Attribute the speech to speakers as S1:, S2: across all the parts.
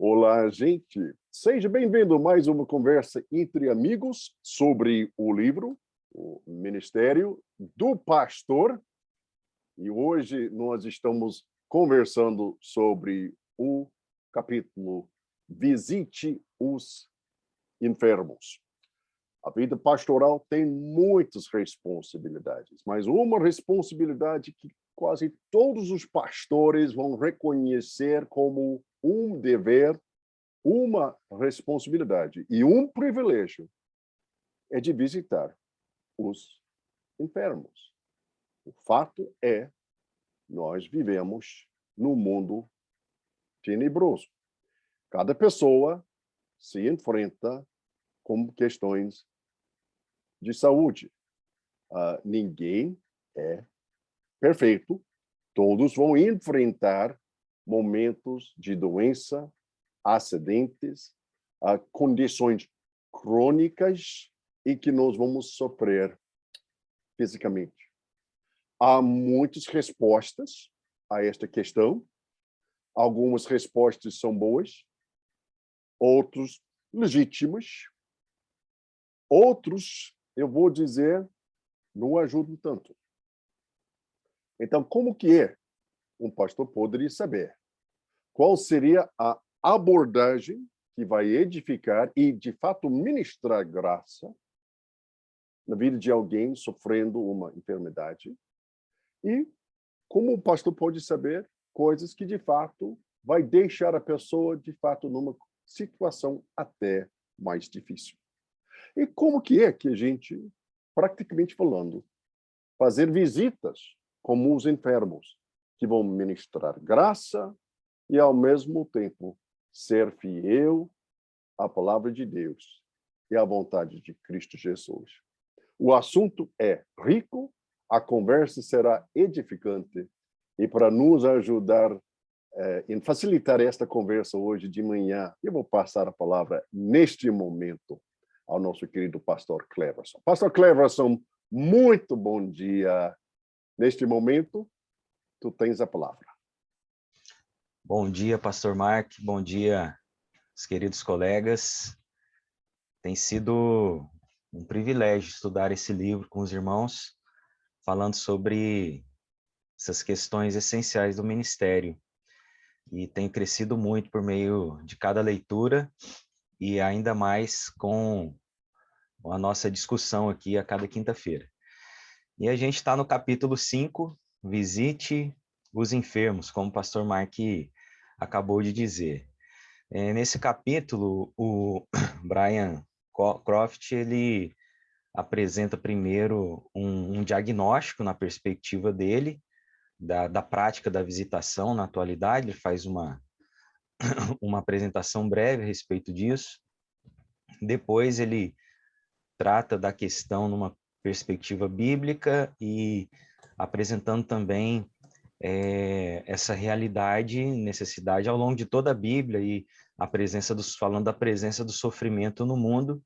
S1: Olá, gente. Seja bem-vindo a mais uma conversa entre amigos sobre o livro, o Ministério do Pastor. E hoje nós estamos conversando sobre o capítulo Visite os Enfermos. A vida pastoral tem muitas responsabilidades, mas uma responsabilidade que quase todos os pastores vão reconhecer como um dever, uma responsabilidade e um privilégio é de visitar os enfermos. O fato é, nós vivemos num mundo tenebroso. Cada pessoa se enfrenta com questões de saúde. Ninguém é perfeito. Todos vão enfrentar momentos de doença, acidentes, condições crônicas e que nós vamos sofrer fisicamente. Há muitas respostas a esta questão. Algumas respostas são boas, outros legítimas, outros, eu vou dizer, não ajudam tanto. Então, como que um pastor poderia saber qual seria a abordagem que vai edificar e, de fato, ministrar graça na vida de alguém sofrendo uma enfermidade? E como o pastor pode saber coisas que, de fato, vai deixar a pessoa, de fato, numa situação até mais difícil? E como que a gente, praticamente falando, fazer visitas como os enfermos, que vão ministrar graça e, ao mesmo tempo, ser fiel à palavra de Deus e à vontade de Cristo Jesus? O assunto é rico, a conversa será edificante, e para nos ajudar em facilitar esta conversa hoje de manhã, eu vou passar a palavra neste momento ao nosso querido pastor Cleverson. Pastor Cleverson, muito bom dia. Neste momento, tu tens a palavra.
S2: Bom dia, pastor Mark. Bom dia, os queridos colegas. Tem sido um privilégio estudar esse livro com os irmãos, falando sobre essas questões essenciais do ministério. E tem crescido muito por meio de cada leitura e ainda mais com a nossa discussão aqui a cada quinta-feira. E a gente está no capítulo 5, Visite os Enfermos, como o pastor Mark acabou de dizer. Nesse capítulo, o Brian Croft, ele apresenta primeiro um diagnóstico na perspectiva dele, da prática da visitação na atualidade. Ele faz uma apresentação breve a respeito disso. Depois ele trata da questão numa perspectiva bíblica e apresentando também essa realidade, necessidade ao longo de toda a Bíblia e falando da presença do sofrimento no mundo,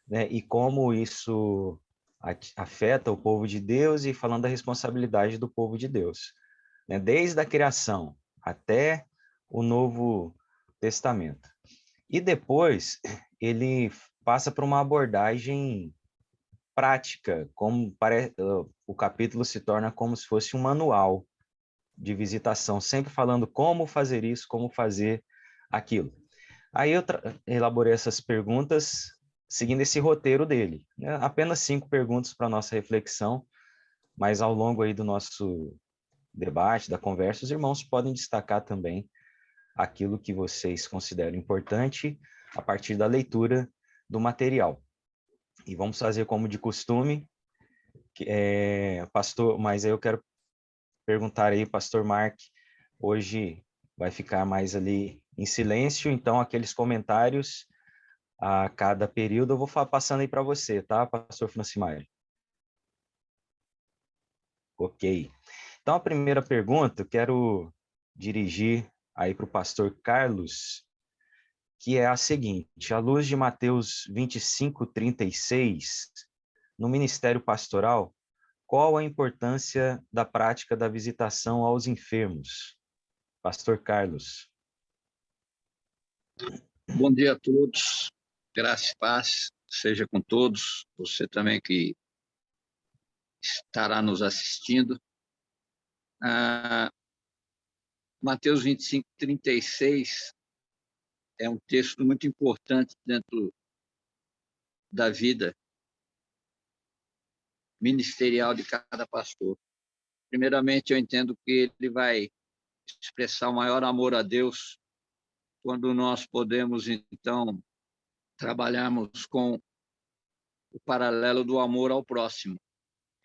S2: né, e como isso afeta o povo de Deus, e falando da responsabilidade do povo de Deus, né, desde a criação até o Novo Testamento. E depois ele passa para uma abordagem prática, o capítulo se torna como se fosse um manual de visitação, sempre falando como fazer isso, como fazer aquilo. Aí eu elaborei essas perguntas seguindo esse roteiro dele, né? Apenas 5 perguntas para nossa reflexão, mas ao longo aí do nosso debate, da conversa, os irmãos podem destacar também aquilo que vocês consideram importante a partir da leitura do material. E vamos fazer como de costume, pastor, mas aí eu quero perguntar aí, pastor Mark, hoje vai ficar mais ali em silêncio, então aqueles comentários a cada período eu vou passando aí para você, tá, pastor Francimar? Ok. Então a primeira pergunta eu quero dirigir aí para o pastor Carlos, que é a seguinte: à luz de Mateus 25:36, no ministério pastoral, qual a importância da prática da visitação aos enfermos? Pastor Carlos.
S3: Bom dia a todos, graça e paz seja com todos, você também que estará nos assistindo. Mateus 25, 36 é um texto muito importante dentro da vida ministerial de cada pastor. Primeiramente, eu entendo que ele vai expressar o maior amor a Deus quando nós podemos, então, trabalharmos com o paralelo do amor ao próximo,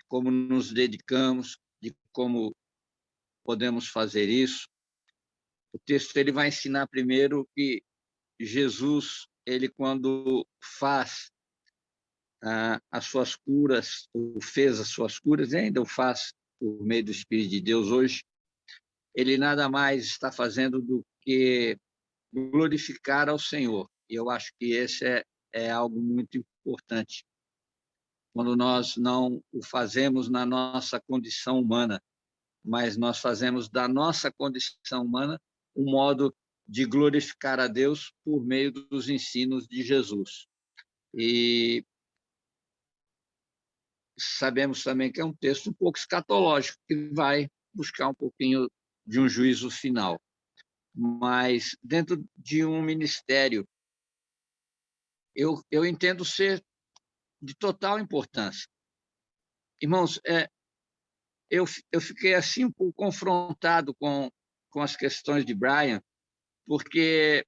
S3: como nos dedicamos, de como podemos fazer isso. O texto ele vai ensinar primeiro que Jesus, ele quando faz as suas curas, ou fez as suas curas, e ainda o faz por meio do Espírito de Deus hoje, ele nada mais está fazendo do que glorificar ao Senhor. E eu acho que esse é algo muito importante. Quando nós não o fazemos na nossa condição humana, mas nós fazemos da nossa condição humana um modo de glorificar a Deus por meio dos ensinos de Jesus. E sabemos também que é um texto um pouco escatológico, que vai buscar um pouquinho de um juízo final. Mas dentro de um ministério, eu entendo ser de total importância. Irmãos, eu fiquei assim um pouco confrontado com as questões de Brian, porque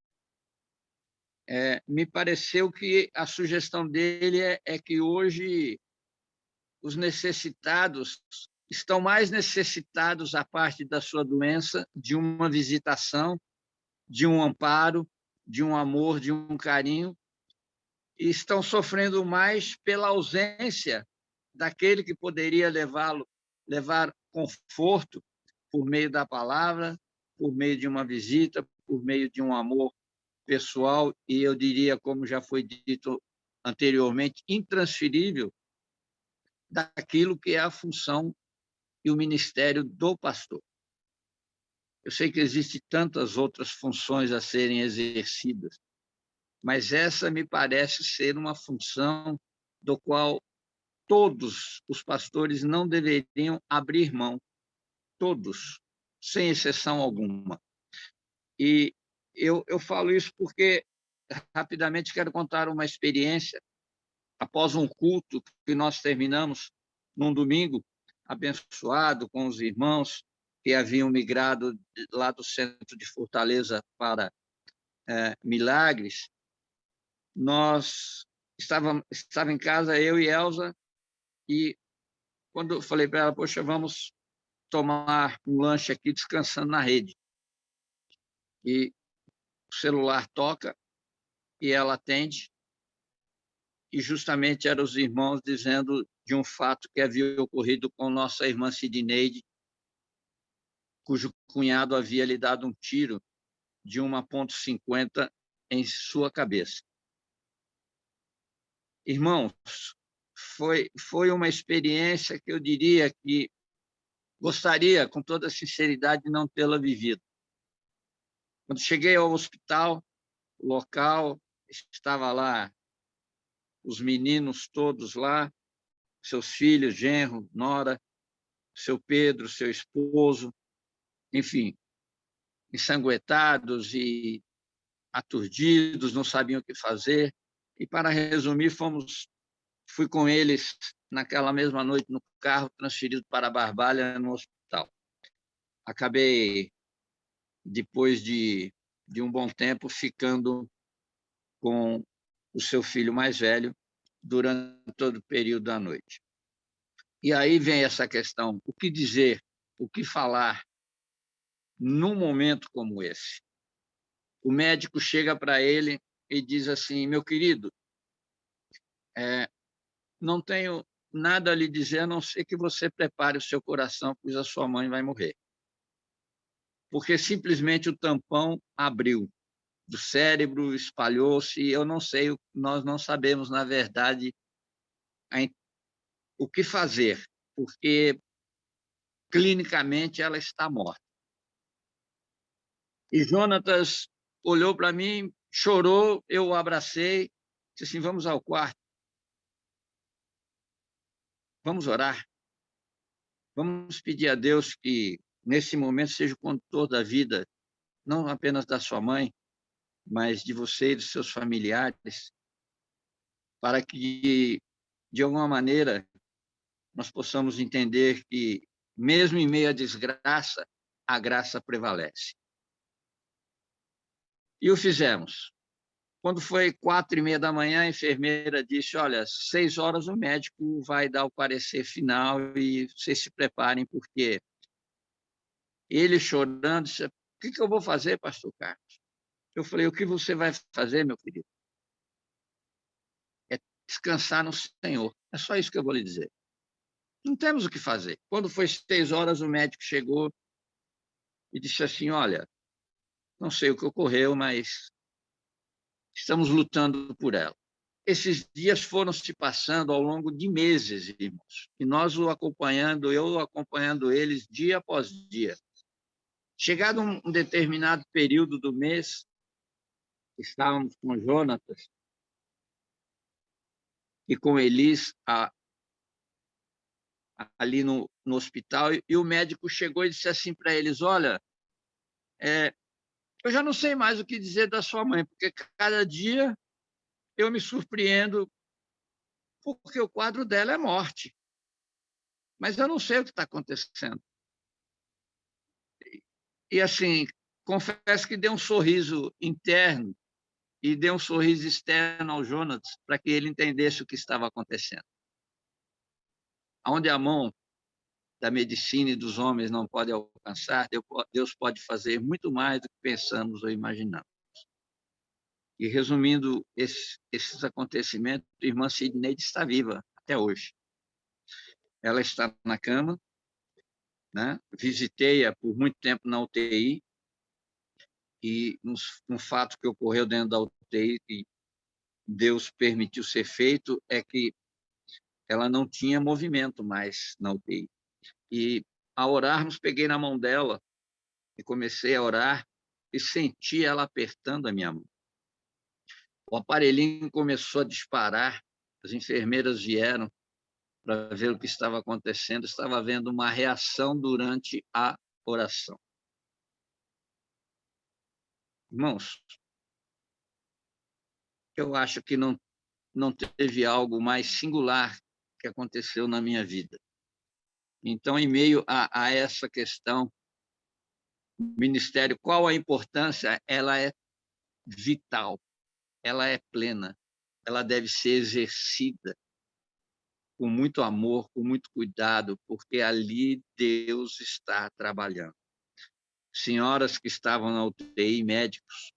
S3: me pareceu que a sugestão dele é que hoje os necessitados estão mais necessitados, à parte da sua doença, de uma visitação, de um amparo, de um amor, de um carinho, e estão sofrendo mais pela ausência daquele que poderia levar conforto por meio da palavra, por meio de uma visita, por meio de um amor pessoal, e eu diria, como já foi dito anteriormente, intransferível daquilo que é a função e o ministério do pastor. Eu sei que existem tantas outras funções a serem exercidas, mas essa me parece ser uma função do qual todos os pastores não deveriam abrir mão, todos, sem exceção alguma. E eu falo isso porque, rapidamente, quero contar uma experiência. Após um culto que nós terminamos num domingo, abençoado com os irmãos que haviam migrado lá do centro de Fortaleza para Milagres, nós estava em casa, eu e Elza, e quando eu falei para ela, poxa, vamos tomar um lanche aqui descansando na rede. E o celular toca e ela atende, e justamente eram os irmãos dizendo de um fato que havia ocorrido com nossa irmã Sidneide, cujo cunhado havia lhe dado um tiro de uma .50 em sua cabeça. Irmãos, foi uma experiência que eu diria que gostaria, com toda sinceridade, de não tê-la vivido. Quando cheguei ao hospital, local, estava lá os meninos todos lá, seus filhos, genro, nora, seu Pedro, seu esposo, enfim, ensanguentados e aturdidos, não sabiam o que fazer. E, para resumir, fui com eles naquela mesma noite no carro, transferido para Barbalha, no hospital. Acabei, depois de um bom tempo, ficando com o seu filho mais velho durante todo o período da noite. E aí vem essa questão: o que dizer, o que falar num momento como esse? O médico chega para ele e diz assim: meu querido, não tenho nada a lhe dizer, a não ser que você prepare o seu coração, pois a sua mãe vai morrer. Porque simplesmente o tampão abriu do cérebro, espalhou-se, eu não sei, nós não sabemos, na verdade, o que fazer, porque clinicamente ela está morta. E Jonatas olhou para mim, chorou, eu o abracei, disse assim, vamos ao quarto, vamos orar, vamos pedir a Deus que, nesse momento, seja o condutor da vida, não apenas da sua mãe, mas de você e dos seus familiares, para que, de alguma maneira, nós possamos entender que, mesmo em meio à desgraça, a graça prevalece. E o fizemos. Quando foi 4h30 da manhã, a enfermeira disse, olha, 6 horas o médico vai dar o parecer final e vocês se preparem, porque ele chorando, disse, o que eu vou fazer, pastor Carlos? Eu falei, o que você vai fazer, meu querido? É descansar no Senhor. É só isso que eu vou lhe dizer. Não temos o que fazer. Quando foi 6 horas, o médico chegou e disse assim, olha, não sei o que ocorreu, mas estamos lutando por ela. Esses dias foram se passando ao longo de meses, irmãos, e nós eu acompanhando eles dia após dia. Chegado um determinado período do mês, estávamos com Jonatas e com Elis ali no hospital, e o médico chegou e disse assim para eles, olha, eu já não sei mais o que dizer da sua mãe, porque cada dia eu me surpreendo, porque o quadro dela é morte. Mas eu não sei o que está acontecendo. E, assim, confesso que dei um sorriso interno e dei um sorriso externo ao Jonas para que ele entendesse o que estava acontecendo. Onde a mão da medicina e dos homens não pode alcançar, Deus pode fazer muito mais do que pensamos ou imaginamos. E, resumindo esses acontecimentos, a irmã Sidneide está viva até hoje. Ela está na cama, né? Visitei-a por muito tempo na UTI, e um fato que ocorreu dentro da UTI, que Deus permitiu ser feito, é que ela não tinha movimento mais na UTI. E, ao orarmos, peguei na mão dela e comecei a orar e senti ela apertando a minha mão. O aparelhinho começou a disparar, as enfermeiras vieram para ver o que estava acontecendo, estava havendo uma reação durante a oração. Irmãos, eu acho que não teve algo mais singular que aconteceu na minha vida. Então, em meio a essa questão, ministério, qual a importância? Ela é vital, ela é plena, ela deve ser exercida com muito amor, com muito cuidado, porque ali Deus está trabalhando. Senhoras que estavam na UTI, médicos,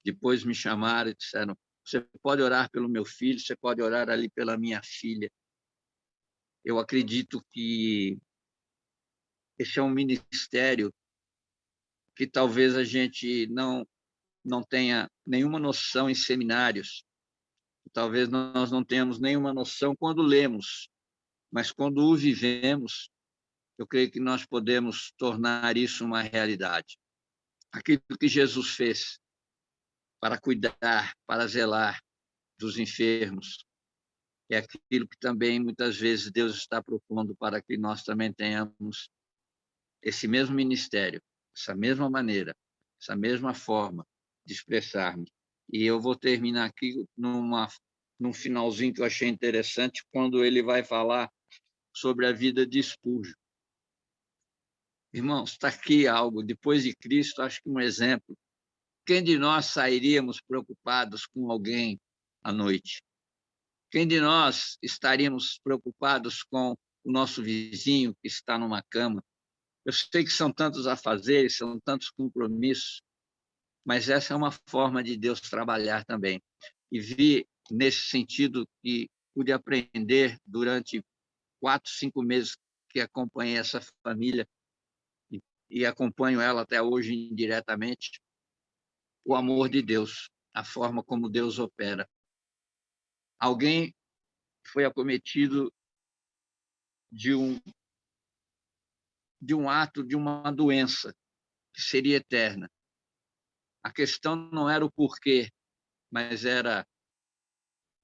S3: depois me chamaram e disseram, você pode orar pelo meu filho, você pode orar ali pela minha filha. Eu acredito que esse é um ministério que talvez a gente não tenha nenhuma noção em seminários, talvez nós não tenhamos nenhuma noção quando lemos, mas quando o vivemos, eu creio que nós podemos tornar isso uma realidade. Aquilo que Jesus fez para cuidar, para zelar dos enfermos, é aquilo que também muitas vezes Deus está propondo para que nós também tenhamos esse mesmo ministério, essa mesma maneira, essa mesma forma de expressarmos. E eu vou terminar aqui num finalzinho que eu achei interessante, quando ele vai falar sobre a vida de Spurgeon. Irmãos, está aqui algo, depois de Cristo, acho que um exemplo. Quem de nós sairíamos preocupados com alguém à noite? Quem de nós estaríamos preocupados com o nosso vizinho que está numa cama? Eu sei que são tantos afazeres, são tantos compromissos, mas essa é uma forma de Deus trabalhar também. E vi, nesse sentido, que pude aprender durante 4, 5 meses que acompanhei essa família e acompanho ela até hoje indiretamente, o amor de Deus, a forma como Deus opera. Alguém foi acometido de um ato, de uma doença que seria eterna. A questão não era o porquê, mas era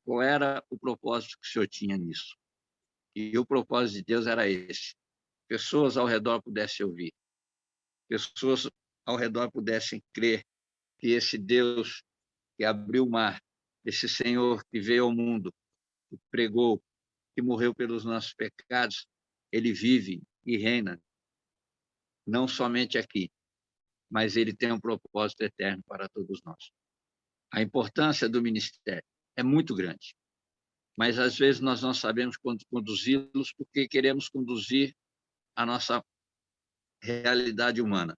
S3: qual era o propósito que o Senhor tinha nisso. E o propósito de Deus era esse. Pessoas ao redor pudessem ouvir. Pessoas ao redor pudessem crer que esse Deus que abriu o mar, esse Senhor que veio ao mundo, que pregou, que morreu pelos nossos pecados, ele vive e reina, não somente aqui, mas ele tem um propósito eterno para todos nós. A importância do ministério é muito grande, mas às vezes nós não sabemos conduzi-los porque queremos conduzir a nossa realidade humana.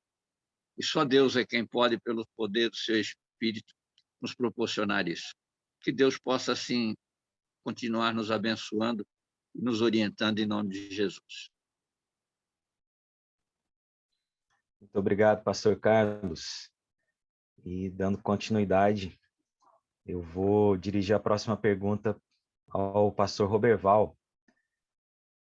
S3: E só Deus é quem pode, pelo poder do seu Espírito, nos proporcionar isso. Que Deus possa, assim, continuar nos abençoando e nos orientando em nome de Jesus.
S2: Muito obrigado, pastor Carlos. E dando continuidade, eu vou dirigir a próxima pergunta ao pastor Roberval.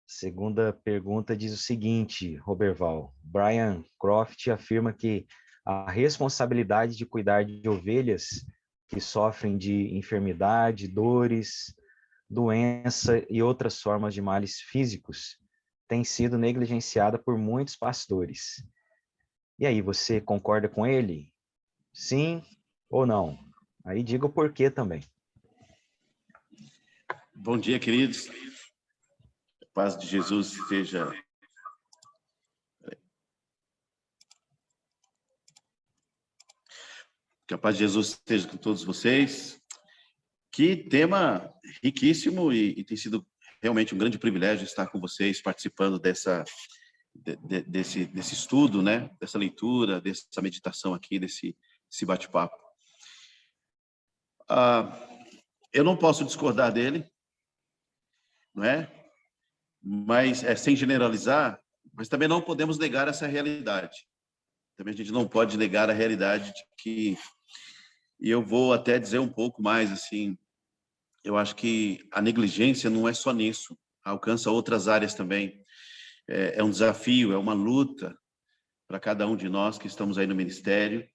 S2: Segunda pergunta diz o seguinte, Roberval: Brian Croft afirma que a responsabilidade de cuidar de ovelhas que sofrem de enfermidade, dores, doença e outras formas de males físicos tem sido negligenciada por muitos pastores. E aí, você concorda com ele? Sim ou não? Aí diga o porquê também.
S4: Bom dia, queridos. A paz de Jesus esteja... Que a paz de Jesus esteja com todos vocês. Que tema riquíssimo e tem sido realmente um grande privilégio estar com vocês, participando desse estudo, né? Dessa leitura, dessa meditação aqui, desse bate-papo. Eu não posso discordar dele, não é? Mas sem generalizar, mas também não podemos negar essa realidade. Também a gente não pode negar a realidade de que, e eu vou até dizer um pouco mais, assim, eu acho que a negligência não é só nisso, alcança outras áreas também. É um desafio, é uma luta para cada um de nós que estamos aí no ministério,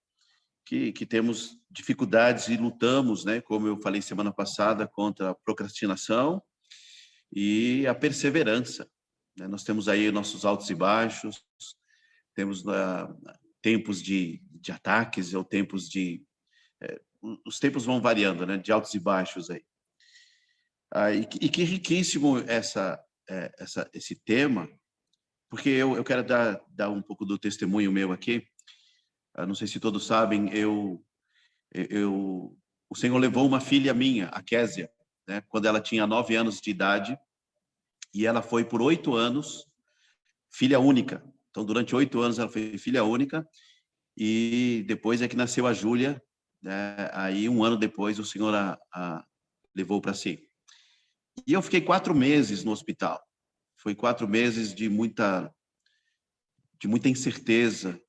S4: que temos dificuldades e lutamos, né, como eu falei semana passada, contra a procrastinação e a perseverança. Nós temos aí nossos altos e baixos, temos tempos de ataques ou tempos de... os tempos vão variando, né, de altos e baixos aí. E que riquíssimo esse tema, porque eu quero dar um pouco do testemunho meu aqui. Não sei se todos sabem, o Senhor levou uma filha minha, a Késia, né, quando ela tinha 9 anos de idade, e ela foi por 8 anos filha única. Então, durante 8 anos ela foi filha única, e depois é que nasceu a Júlia, né, aí 1 ano depois o Senhor a levou para si. E eu fiquei 4 meses no hospital. Foi 4 meses de muita incerteza,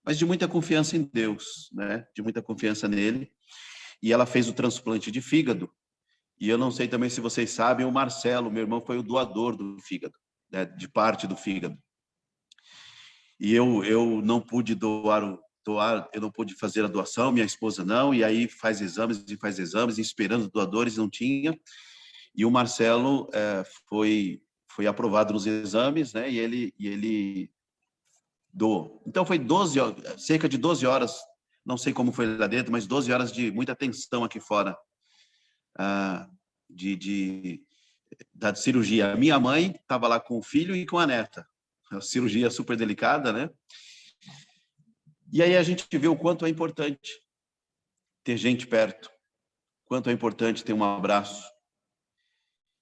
S4: mas de muita confiança em Deus, né? De muita confiança nele. E ela fez o transplante de fígado. E eu não sei também se vocês sabem, o Marcelo, meu irmão, foi o doador do fígado, né? De parte do fígado. E eu não pude eu não pude fazer a doação, minha esposa não, e aí faz exames, esperando doadores, não tinha. E o Marcelo foi aprovado nos exames, né? E ele doou. Então foi cerca de 12 horas, não sei como foi lá dentro, mas 12 horas de muita tensão aqui fora da cirurgia. A minha mãe estava lá com o filho e com a neta. A cirurgia super delicada, né? E aí a gente vê o quanto é importante ter gente perto, quanto é importante ter um abraço.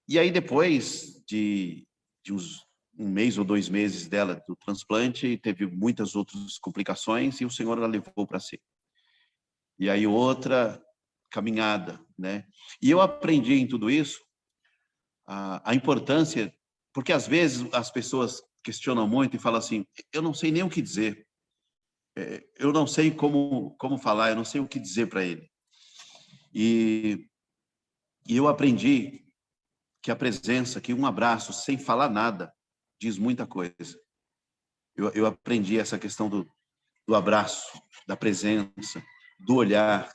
S4: E aí depois de uns 1 mês ou 2 meses dela do transplante, teve muitas outras complicações e o Senhor a levou para si. E aí outra caminhada, né? E eu aprendi em tudo isso a importância, porque às vezes as pessoas questionam muito e falam assim: eu não sei nem o que dizer, eu não sei como falar, eu não sei o que dizer para ele. E eu aprendi que a presença, que um abraço sem falar nada diz muita coisa. Eu aprendi essa questão do abraço, da presença, do olhar,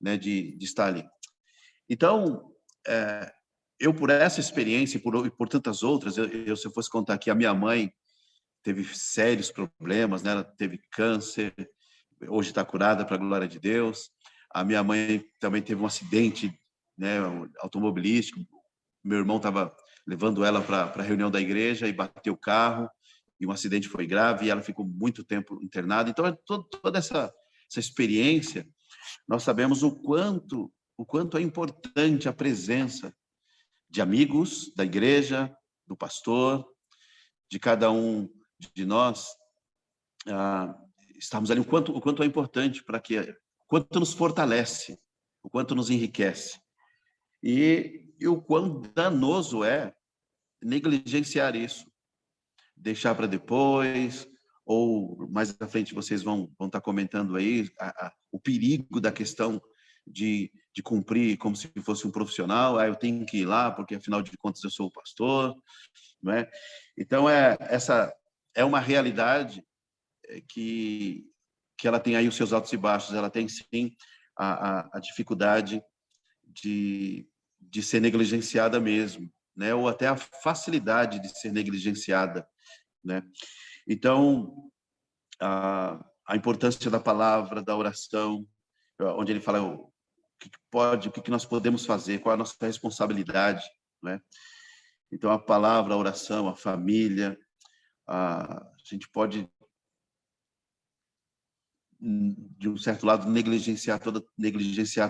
S4: né, de estar ali. Então, eu, por essa experiência e por tantas outras, se eu fosse contar aqui, a minha mãe teve sérios problemas, né? Ela teve câncer, hoje está curada, para a glória de Deus. A minha mãe também teve um acidente, né, automobilístico. Meu irmão estava levando ela para a reunião da igreja e bateu o carro, e um acidente foi grave, e ela ficou muito tempo internada. Então, toda essa experiência, nós sabemos o quanto é importante a presença de amigos da igreja, do pastor, de cada um de nós, estarmos ali, o quanto é importante para que, o quanto nos fortalece, o quanto nos enriquece. E o quão danoso é negligenciar isso, deixar para depois, ou mais à frente vocês vão estar comentando aí o perigo da questão de cumprir como se fosse um profissional. Eu tenho que ir lá porque afinal de contas eu sou o pastor, não é? Então essa é uma realidade que ela tem aí os seus altos e baixos. Ela tem sim a dificuldade de ser negligenciada mesmo, né? Ou até a facilidade de ser negligenciada, né? Então, a importância da palavra, da oração, onde ele fala o que nós podemos fazer, qual é a nossa responsabilidade, né? Então, a palavra, a oração, a família, a gente pode, de um certo lado, negligenciar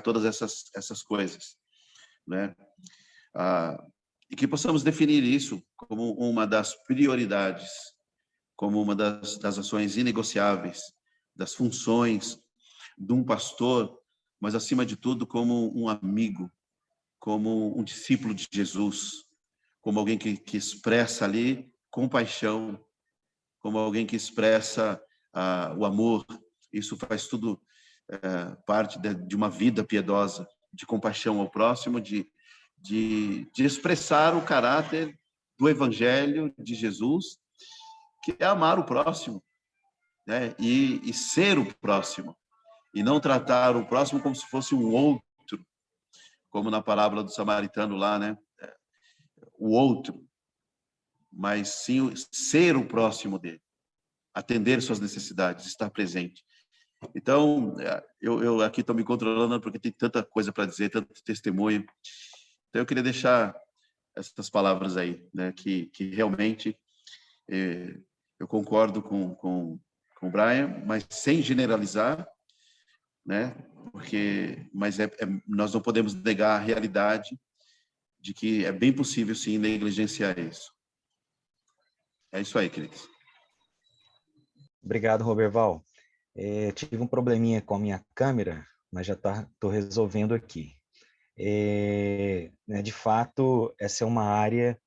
S4: todas essas coisas, né? E que possamos definir isso como uma das prioridades, como uma das ações inegociáveis, das funções de um pastor, mas, acima de tudo, como um amigo, como um discípulo de Jesus, como alguém que expressa ali compaixão, como alguém que expressa o amor. Isso faz tudo parte de uma vida piedosa, de compaixão ao próximo, de expressar o caráter do Evangelho de Jesus, que é amar o próximo, né? E ser o próximo, e não tratar o próximo como se fosse um outro, como na parábola do samaritano lá, né? O outro, mas sim ser o próximo dele, atender suas necessidades, estar presente. Então, eu aqui estou me controlando porque tem tanta coisa para dizer, tanto testemunho. Então, eu queria deixar essas palavras aí, né? Que realmente eu concordo com o Brian, mas sem generalizar, né? Mas nós não podemos negar a realidade de que é bem possível, sim, negligenciar isso. É isso aí, queridos.
S2: Obrigado, Roberval. Tive um probleminha com a minha câmera, mas já estou resolvendo aqui. De fato, essa é uma área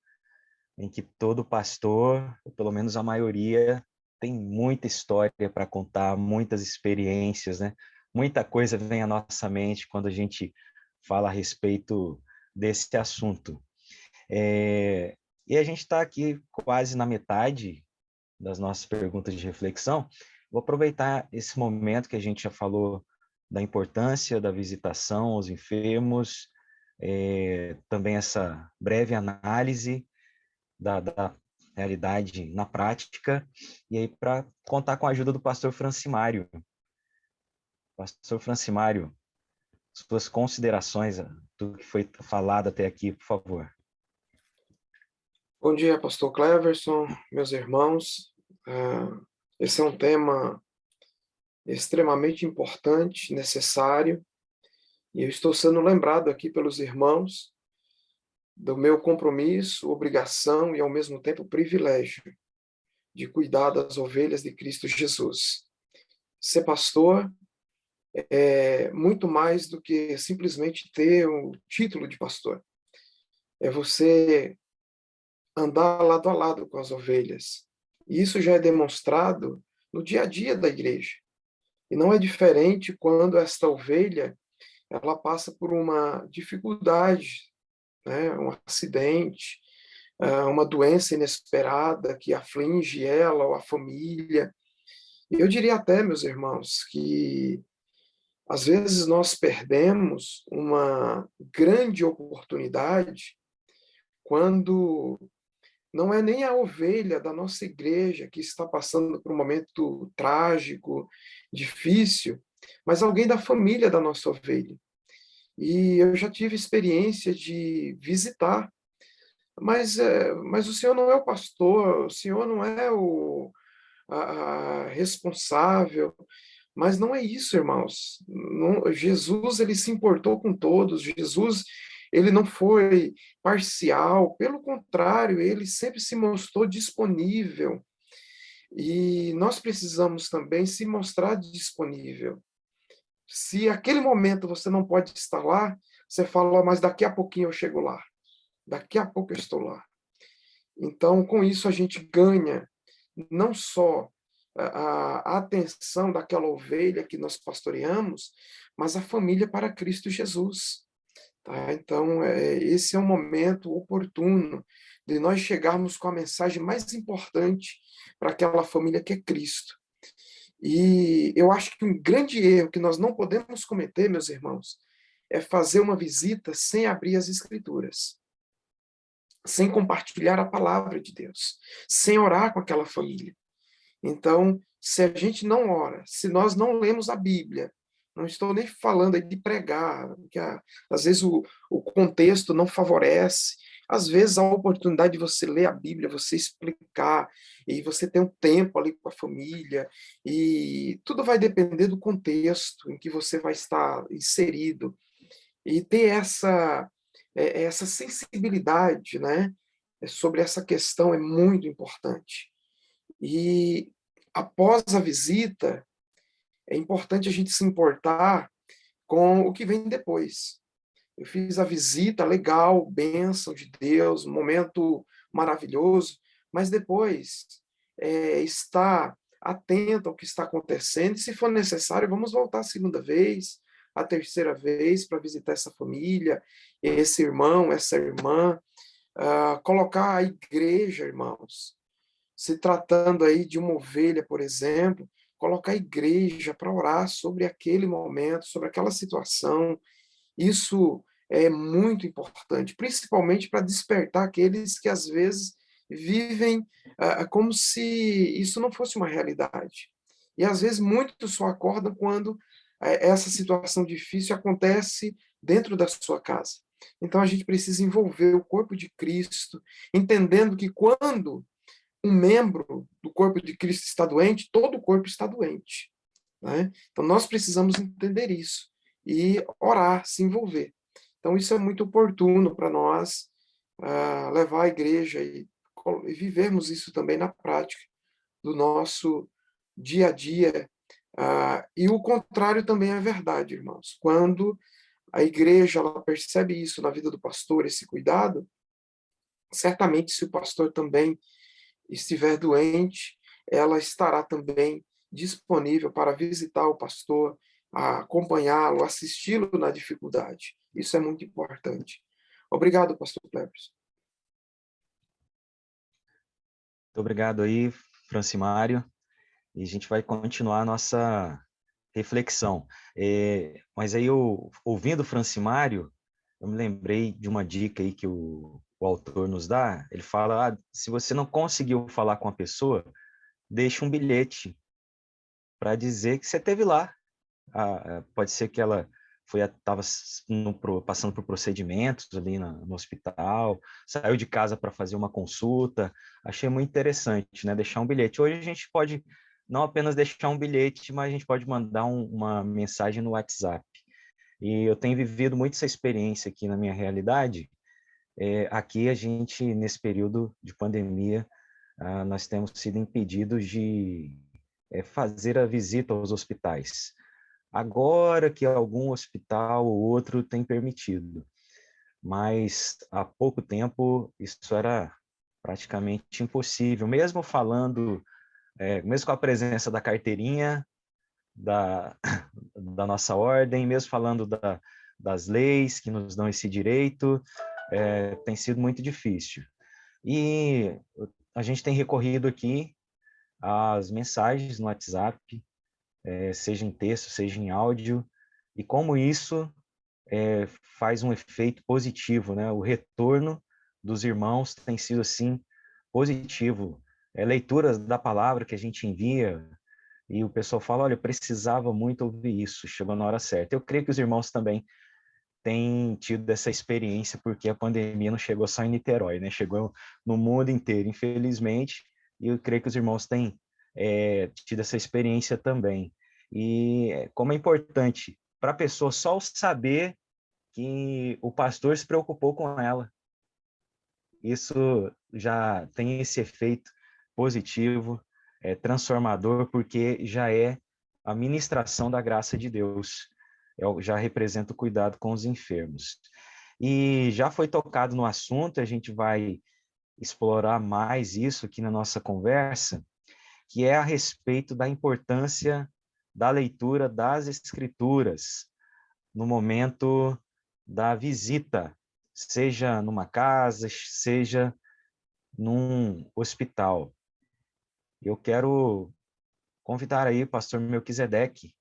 S2: em que todo pastor, ou pelo menos a maioria, tem muita história para contar, muitas experiências, né? Muita coisa vem à nossa mente quando a gente fala a respeito desse assunto. E a gente está aqui quase na metade das nossas perguntas de reflexão. Vou aproveitar esse momento que a gente já falou da importância da visitação aos enfermos, também essa breve análise da realidade na prática, e aí para contar com a ajuda do pastor Francimário. Pastor Francimário, suas considerações do que foi falado até aqui, por favor.
S5: Bom dia, pastor Cleverson, meus irmãos. Esse é um tema extremamente importante, necessário, e eu estou sendo lembrado aqui pelos irmãos do meu compromisso, obrigação e, ao mesmo tempo, privilégio de cuidar das ovelhas de Cristo Jesus. Ser pastor é muito mais do que simplesmente ter o título de pastor. É você andar lado a lado com as ovelhas. E isso já é demonstrado no dia a dia da igreja. E não é diferente quando esta ovelha ela passa por uma dificuldade, né? Um acidente, uma doença inesperada que aflige ela ou a família. E eu diria até, meus irmãos, que Às vezes nós perdemos uma grande oportunidade quando não é nem a ovelha da nossa igreja que está passando por um momento trágico, difícil, mas alguém da família da nossa ovelha. E eu já tive experiência de visitar, mas o senhor não é o pastor, o senhor não é a responsável, mas não é isso, irmãos. Jesus, ele se importou com todos. Jesus, ele não foi parcial. Pelo contrário, ele sempre se mostrou disponível. E nós precisamos também se mostrar disponível. Se aquele momento você não pode estar lá, você fala, mas daqui a pouquinho eu chego lá. Daqui a pouco eu estou lá. Então, com isso, a gente ganha não só a atenção daquela ovelha que nós pastoreamos, mas a família para Cristo Jesus. Tá? Então, esse é um momento oportuno de nós chegarmos com a mensagem mais importante para aquela família que é Cristo. E eu acho que um grande erro que nós não podemos cometer, meus irmãos, é fazer uma visita sem abrir as Escrituras, sem compartilhar a palavra de Deus, sem orar com aquela família. Então, se a gente não ora, se nós não lemos a Bíblia, não estou nem falando aí de pregar, porque às vezes o contexto não favorece, às vezes a oportunidade de você ler a Bíblia, você explicar, e você ter um tempo ali com a família, e tudo vai depender do contexto em que você vai estar inserido, e ter essa sensibilidade, né, sobre essa questão é muito importante. E após a visita, é importante a gente se importar com o que vem depois. Eu fiz a visita, legal, bênção de Deus, um momento maravilhoso, mas depois estar atento ao que está acontecendo, e se for necessário, vamos voltar a segunda vez, a terceira vez, para visitar essa família, esse irmão, essa irmã, colocar a igreja, irmãos, se tratando aí de uma ovelha, por exemplo, colocar a igreja para orar sobre aquele momento, sobre aquela situação. Isso é muito importante, principalmente para despertar aqueles que às vezes vivem como se isso não fosse uma realidade. E às vezes muitos só acordam quando essa situação difícil acontece dentro da sua casa. Então a gente precisa envolver o corpo de Cristo, entendendo que quando um membro do corpo de Cristo está doente, todo o corpo está doente. Né? Então, nós precisamos entender isso e orar, se envolver. Então, isso é muito oportuno para nós levar a igreja e vivermos isso também na prática do nosso dia a dia. E o contrário também é verdade, irmãos. Quando a igreja ela percebe isso na vida do pastor, esse cuidado, certamente se o pastor também estiver doente, ela estará também disponível para visitar o pastor, acompanhá-lo, assisti-lo na dificuldade. Isso é muito importante. Obrigado, pastor Cleberson.
S2: Muito obrigado aí, Francimário. E a gente vai continuar a nossa reflexão. Mas aí, ouvindo o Francimário, eu me lembrei de uma dica aí que o autor nos dá. Ele fala, se você não conseguiu falar com a pessoa, deixa um bilhete para dizer que você esteve lá. Pode ser que ela estava passando por procedimentos ali no hospital, saiu de casa para fazer uma consulta. Achei muito interessante, né? Deixar um bilhete. Hoje a gente pode não apenas deixar um bilhete, mas a gente pode mandar uma mensagem no WhatsApp. E eu tenho vivido muito essa experiência aqui na minha realidade. Aqui a gente, nesse período de pandemia, nós temos sido impedidos de fazer a visita aos hospitais. Agora que algum hospital ou outro tem permitido, mas há pouco tempo isso era praticamente impossível, mesmo falando, mesmo com a presença da carteirinha da nossa ordem, mesmo falando das leis que nos dão esse direito, tem sido muito difícil. E a gente tem recorrido aqui às mensagens no WhatsApp, seja em texto, seja em áudio, e como isso faz um efeito positivo, né? O retorno dos irmãos tem sido, assim, positivo. Leituras da palavra que a gente envia, e o pessoal fala, olha, eu precisava muito ouvir isso, chegou na hora certa. Eu creio que os irmãos também têm tido essa experiência, porque a pandemia não chegou só em Niterói, né? Chegou no mundo inteiro, infelizmente, e eu creio que os irmãos têm tido essa experiência também. E como é importante para a pessoa só saber que o pastor se preocupou com ela. Isso já tem esse efeito positivo, transformador, porque já é a ministração da graça de Deus. Já representa o cuidado com os enfermos. E já foi tocado no assunto, a gente vai explorar mais isso aqui na nossa conversa, que é a respeito da importância da leitura das Escrituras no momento da visita, seja numa casa, seja num hospital. Eu quero convidar aí o pastor Melquisedeque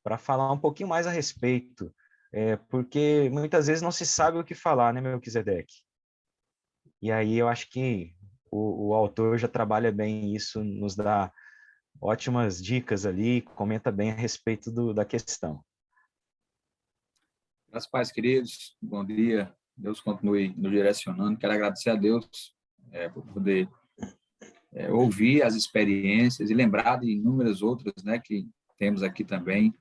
S2: para falar um pouquinho mais a respeito, porque muitas vezes não se sabe o que falar, né, Melquisedeque? E aí eu acho que o autor já trabalha bem isso, nos dá ótimas dicas ali, comenta bem a respeito da questão.
S6: Graças a Deus, queridos, bom dia, Deus continue nos direcionando, quero agradecer a Deus por poder ouvir as experiências e lembrar de inúmeras outras, né, que temos aqui também.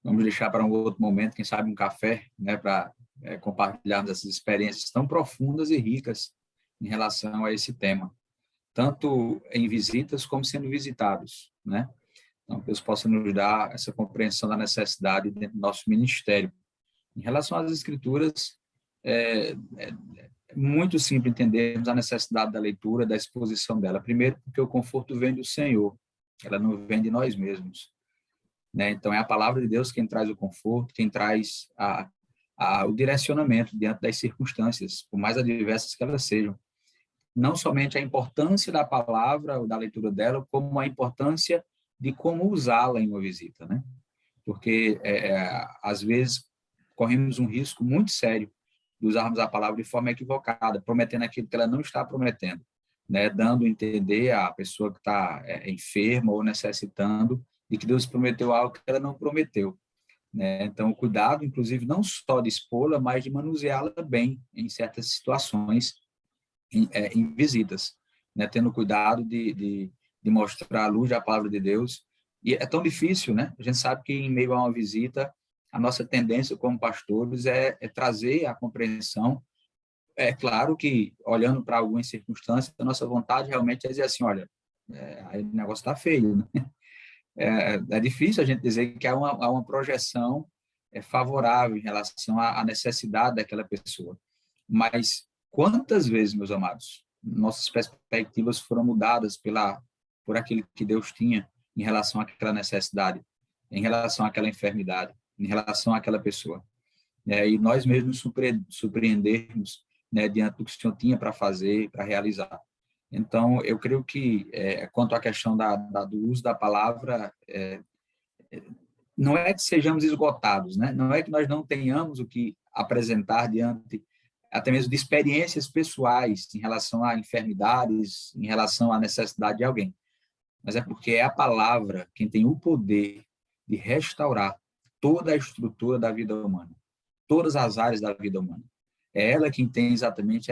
S6: Vamos deixar para um outro momento, quem sabe um café, né, para compartilharmos essas experiências tão profundas e ricas em relação a esse tema, tanto em visitas como sendo visitados, né? Então, Deus possa nos dar essa compreensão da necessidade dentro do nosso ministério. Em relação às Escrituras, é muito simples entendermos a necessidade da leitura, da exposição dela. Primeiro, porque o conforto vem do Senhor, ela não vem de nós mesmos, né? Então, é a palavra de Deus quem traz o conforto, quem traz o direcionamento diante das circunstâncias, por mais adversas que elas sejam. Não somente a importância da palavra ou da leitura dela, como a importância de como usá-la em uma visita, né? Porque, às vezes, corremos um risco muito sério de usarmos a palavra de forma equivocada, prometendo aquilo que ela não está prometendo, né? Dando a entender à pessoa que está enferma ou necessitando de que Deus prometeu algo que ela não prometeu, né? Então, cuidado, inclusive, não só de expô-la, mas de manuseá-la bem em certas situações, em visitas, né? Tendo cuidado de mostrar a luz da palavra de Deus. E é tão difícil, né? A gente sabe que em meio a uma visita, a nossa tendência como pastores é trazer a compreensão. É claro que, olhando para algumas circunstâncias, a nossa vontade realmente é dizer assim, olha, aí o negócio está feio, né? É difícil a gente dizer que há uma projeção favorável em relação à necessidade daquela pessoa. Mas quantas vezes, meus amados, nossas perspectivas foram mudadas por aquilo que Deus tinha em relação àquela necessidade, em relação àquela enfermidade, em relação àquela pessoa. E nós mesmos surpreendermos, né, diante do que o Senhor tinha para fazer, para realizar. Então, eu creio que, quanto à questão do uso da palavra, não é que sejamos esgotados, né? Não é que nós não tenhamos o que apresentar diante, até mesmo de experiências pessoais em relação a enfermidades, em relação à necessidade de alguém. Mas é porque é a palavra quem tem o poder de restaurar toda a estrutura da vida humana, todas as áreas da vida humana. É ela quem tem exatamente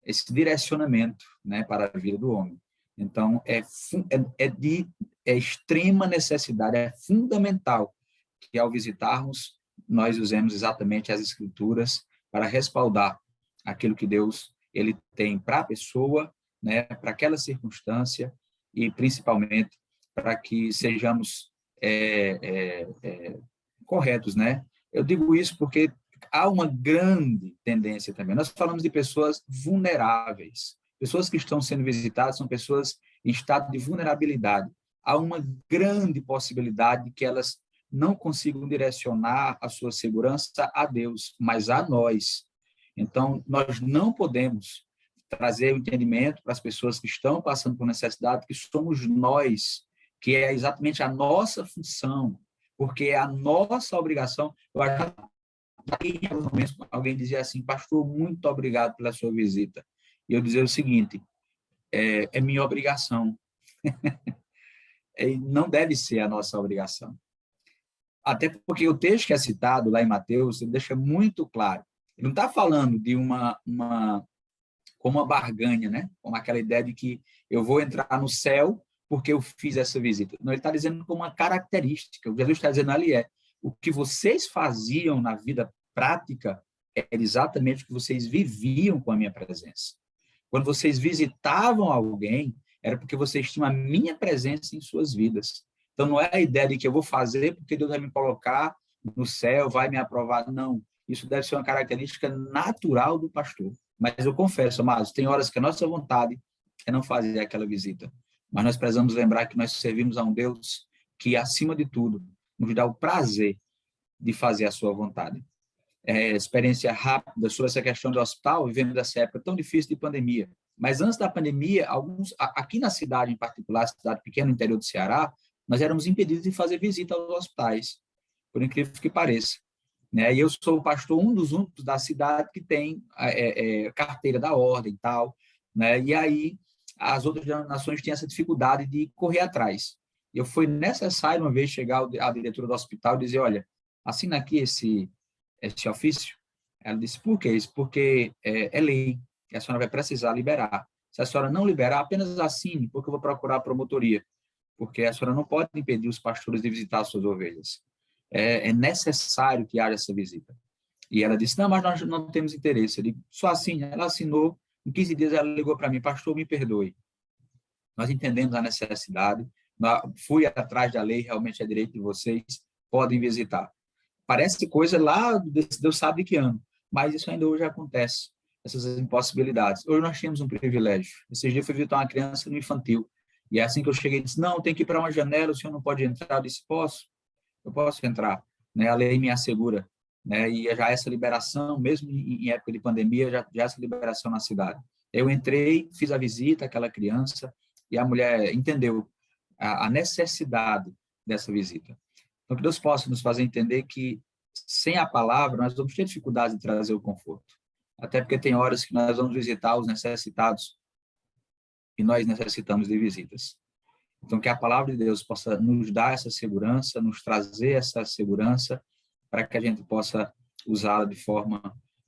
S6: esse direcionamento, né, para a vida do homem. Então, é de extrema necessidade, é fundamental que, ao visitarmos, nós usemos exatamente as Escrituras para respaldar aquilo que Deus ele tem para a pessoa, né, para aquela circunstância, e principalmente para que sejamos corretos, né? Eu digo isso porque há uma grande tendência também. Nós falamos de pessoas vulneráveis. Pessoas que estão sendo visitadas são pessoas em estado de vulnerabilidade. Há uma grande possibilidade de que elas não consigam direcionar a sua segurança a Deus, mas a nós. Então, nós não podemos trazer o entendimento para as pessoas que estão passando por necessidade, que somos nós, que é exatamente a nossa função porque é a nossa obrigação. Eu acho que em alguns momentos alguém dizia assim: pastor, muito obrigado pela sua visita. E eu dizia o seguinte: é minha obrigação. Não deve ser a nossa obrigação. Até porque o texto que é citado lá em Mateus, ele deixa muito claro. Ele não está falando de como uma barganha, né? Como aquela ideia de que eu vou entrar no céu porque eu fiz essa visita. Não, ele está dizendo como uma característica. O que Jesus está dizendo ali o que vocês faziam na vida prática era exatamente o que vocês viviam com a minha presença. Quando vocês visitavam alguém, era porque vocês tinham a minha presença em suas vidas. Então, não é a ideia de que eu vou fazer porque Deus vai me colocar no céu, vai me aprovar. Não. Isso deve ser uma característica natural do pastor. Mas eu confesso, amados, tem horas que a nossa vontade é não fazer aquela visita. Mas nós precisamos lembrar que nós servimos a um Deus que, acima de tudo, nos dá o prazer de fazer a sua vontade. Experiência rápida sobre essa questão do hospital, vivendo dessa época tão difícil de pandemia. Mas antes da pandemia, aqui na cidade em particular, cidade pequena no interior do Ceará, nós éramos impedidos de fazer visita aos hospitais, por incrível que pareça. Né? E eu sou o pastor, um dos únicos da cidade que tem carteira da ordem e tal, né? E aí as outras denominações têm essa dificuldade de correr atrás. E foi necessário uma vez chegar à diretora do hospital e dizer: olha, assina aqui esse ofício. Ela disse: por quê? Isso porque é lei, que a senhora vai precisar liberar. Se a senhora não liberar, apenas assine, porque eu vou procurar a promotoria, porque a senhora não pode impedir os pastores de visitar as suas ovelhas. É necessário que haja essa visita. E ela disse: não, mas nós não temos interesse. Eu digo: só assine. Ela assinou. Em 15 dias ela ligou para mim: pastor, me perdoe. Nós entendemos a necessidade, fui atrás da lei, realmente é direito de vocês, podem visitar. Parece coisa lá, Deus sabe de que ano, mas isso ainda hoje acontece, essas impossibilidades. Hoje nós tínhamos um privilégio. Esses dias eu fui visitar uma criança no infantil, e é assim que eu cheguei e disse: não, tem que ir para uma janela, o senhor não pode entrar. Eu disse: eu posso entrar, né? A lei me assegura, né? E já essa liberação, mesmo em época de pandemia, já essa liberação na cidade. Eu entrei, fiz a visita àquela criança, e a mulher entendeu a necessidade dessa visita. Então, que Deus possa nos fazer entender que, sem a palavra, nós vamos ter dificuldade de trazer o conforto. Até porque tem horas que nós vamos visitar os necessitados e nós necessitamos de visitas. Então, que a palavra de Deus possa nos dar essa segurança, nos trazer essa segurança, para que a gente possa usá-la de forma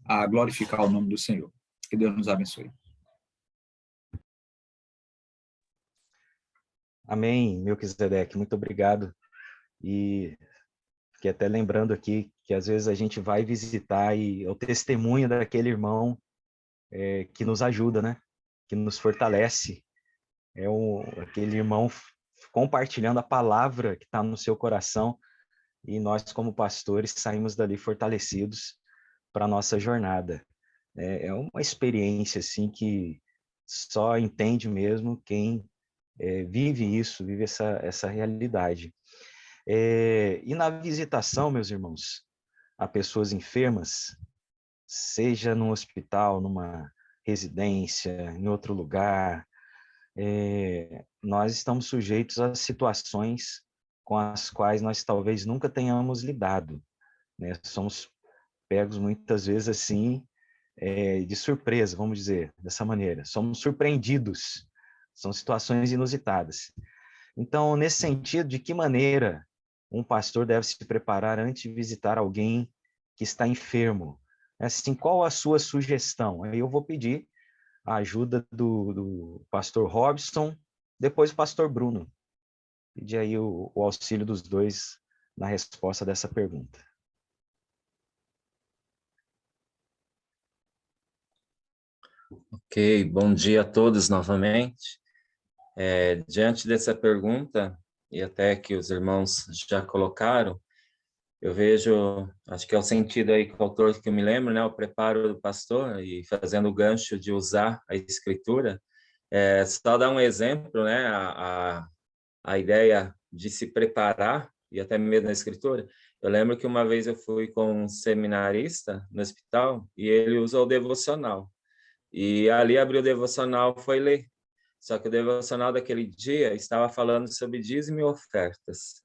S6: a glorificar o nome do Senhor. Que Deus nos abençoe.
S2: Amém, Melquisedeque, muito obrigado. E fiquei até lembrando aqui que às vezes a gente vai visitar e é o testemunho daquele irmão que nos ajuda, né? Que nos fortalece. Aquele irmão compartilhando a palavra que está no seu coração, e nós, como pastores, saímos dali fortalecidos para a nossa jornada. É uma experiência assim, que só entende mesmo quem vive isso, vive essa realidade. E na visitação, meus irmãos, a pessoas enfermas, seja num hospital, numa residência, em outro lugar, nós estamos sujeitos a situações com as quais nós talvez nunca tenhamos lidado, né? Somos pegos muitas vezes assim, de surpresa, vamos dizer, dessa maneira. Somos surpreendidos, são situações inusitadas. Então, nesse sentido, de que maneira um pastor deve se preparar antes de visitar alguém que está enfermo? Assim, qual a sua sugestão? Aí eu vou pedir a ajuda do pastor Robson, depois o pastor Bruno. Pedir aí o auxílio dos dois na resposta dessa pergunta.
S7: Ok, bom dia a todos novamente. Diante dessa pergunta, e até que os irmãos já colocaram, eu vejo, acho que é o sentido aí que o autor, que eu me lembro, né, o preparo do pastor, e fazendo o gancho de usar a escritura, só dar um exemplo, né, a ideia de se preparar, e até mesmo na escritura. Eu lembro que uma vez eu fui com um seminarista no hospital, e ele usou o devocional. E ali abriu o devocional, foi ler. Só que o devocional daquele dia estava falando sobre dízimo e ofertas.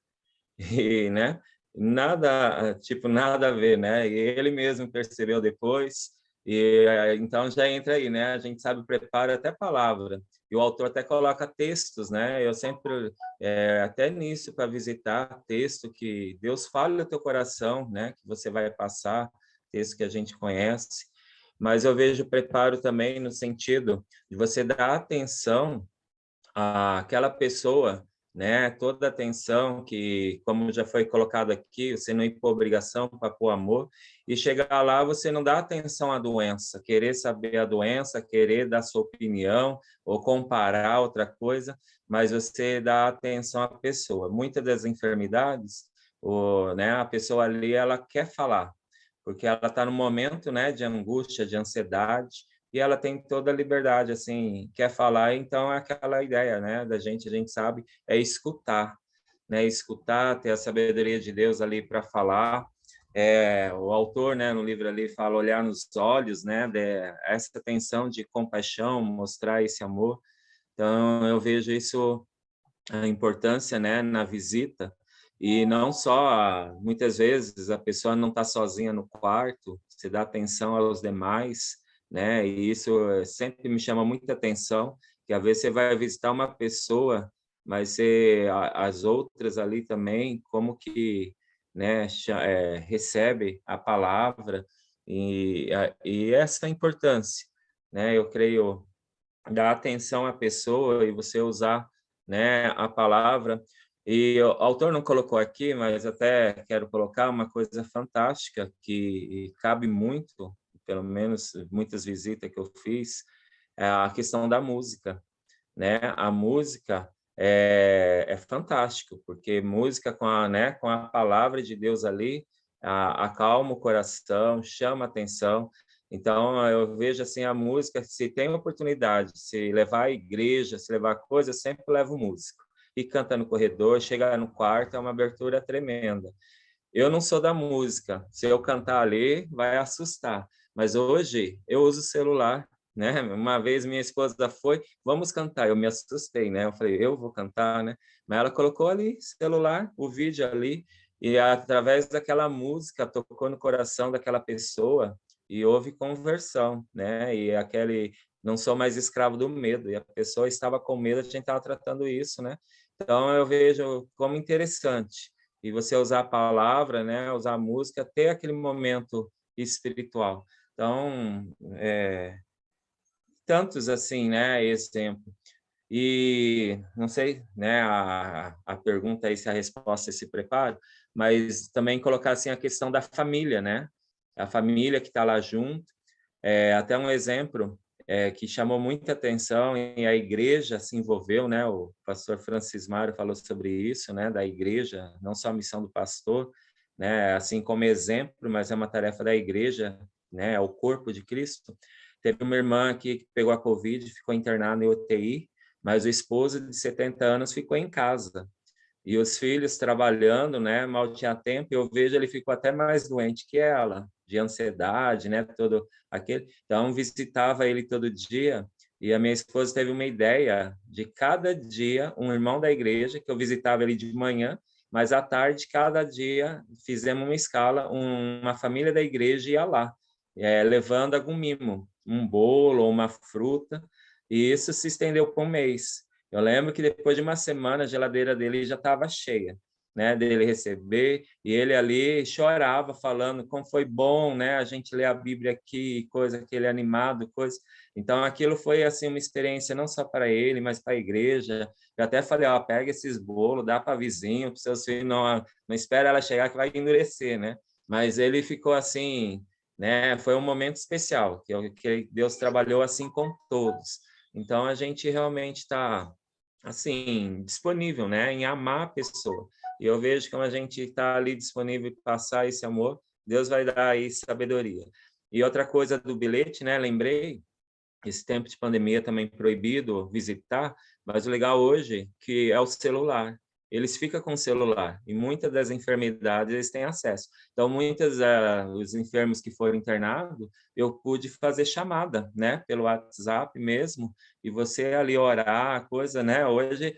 S7: E, né, nada, tipo, nada a ver, né? E ele mesmo percebeu depois, e então já entra aí, né? A gente sabe, prepara até palavra, e o autor até coloca textos, né? Eu sempre, até nisso, para visitar texto que Deus fala no teu coração, né? Que você vai passar, texto que a gente conhece, mas eu vejo preparo também no sentido de você dar atenção àquela pessoa, né? Toda a atenção que, como já foi colocado aqui, você não ir por obrigação para pôr amor, e chegar lá você não dá atenção à doença, querer saber a doença, querer dar sua opinião ou comparar outra coisa, mas você dá atenção à pessoa. Muitas das enfermidades, né? A pessoa ali ela quer falar, porque ela está no momento, né? De angústia, de ansiedade, e ela tem toda a liberdade, assim, quer falar, então é aquela ideia, né, da gente, a gente sabe, é escutar, né, escutar, ter a sabedoria de Deus ali para falar. O autor, né, no livro ali fala olhar nos olhos, né, essa tensão de compaixão, mostrar esse amor. Então eu vejo isso, a importância, né, na visita, e não só, muitas vezes a pessoa não está sozinha no quarto, se dá atenção aos demais, né, e isso sempre me chama muita atenção, que às vezes você vai visitar uma pessoa, mas as outras ali também, como que, né, recebe a palavra, e essa importância, né, eu creio, dar atenção à pessoa e você usar, né, a palavra. E o autor não colocou aqui, mas até quero colocar uma coisa fantástica que cabe muito, pelo menos muitas visitas que eu fiz, é a questão da música, né? A música é fantástico, porque música com a palavra de Deus ali, acalma o coração, chama a atenção. Então, eu vejo assim, a música, se tem oportunidade, se levar a igreja, se levar coisa, sempre levo músico. E canta no corredor, chega no quarto, é uma abertura tremenda. Eu não sou da música, se eu cantar ali, vai assustar. Mas hoje, eu uso o celular, né? Uma vez minha esposa foi, vamos cantar, eu me assustei, né? Eu falei, eu vou cantar, né? Mas ela colocou ali, celular, o vídeo ali, e através daquela música, tocou no coração daquela pessoa, e houve conversão, né? E aquele, não sou mais escravo do medo, e a pessoa estava com medo, a gente estava tratando isso, né? Então, eu vejo como interessante, e você usar a palavra, né? Usar a música, ter aquele momento espiritual. Então, tantos assim, né? Exemplo. E não sei, né? A pergunta aí se a resposta se prepara, mas também colocar assim a questão da família, né? A família que está lá junto. Até um exemplo que chamou muita atenção e a igreja se envolveu, né? O pastor Francis Mário falou sobre isso, né? Da igreja, não só a missão do pastor, né? Assim como exemplo, mas é uma tarefa da igreja, né? É o corpo de Cristo. Teve uma irmã aqui que pegou a Covid, ficou internada em UTI, mas o esposo de 70 anos ficou em casa. E os filhos trabalhando, né, mal tinha tempo, eu vejo ele ficou até mais doente que ela, de ansiedade, né, todo aquele. Então visitava ele todo dia, e a minha esposa teve uma ideia de cada dia um irmão da igreja que eu visitava ele de manhã, mas à tarde cada dia fizemos uma escala, uma família da igreja ia lá, levando algum mimo, um bolo ou uma fruta, e isso se estendeu por um mês. Eu lembro que depois de uma semana a geladeira dele já estava cheia, né, dele receber, e ele ali chorava falando como foi bom, né, a gente ler a Bíblia aqui, coisa que ele é animado, coisa. Então aquilo foi assim uma experiência não só para ele, mas para a igreja. Eu até falei, ó, pega esses bolos, dá para vizinho, para seus filhos, não espera ela chegar que vai endurecer, né? Mas ele ficou assim, né, foi um momento especial, que Deus trabalhou assim com todos. Então, a gente realmente está, assim, disponível, né, em amar a pessoa. E eu vejo que quando a gente está ali disponível para passar esse amor, Deus vai dar aí sabedoria. E outra coisa do bilhete, né, lembrei, esse tempo de pandemia também proibido visitar, mas o legal hoje que é o celular. Eles ficam com o celular e muitas das enfermidades eles têm acesso. Então, os enfermos que foram internados, eu pude fazer chamada, né, pelo WhatsApp mesmo, e você ali orar, coisa, né, hoje,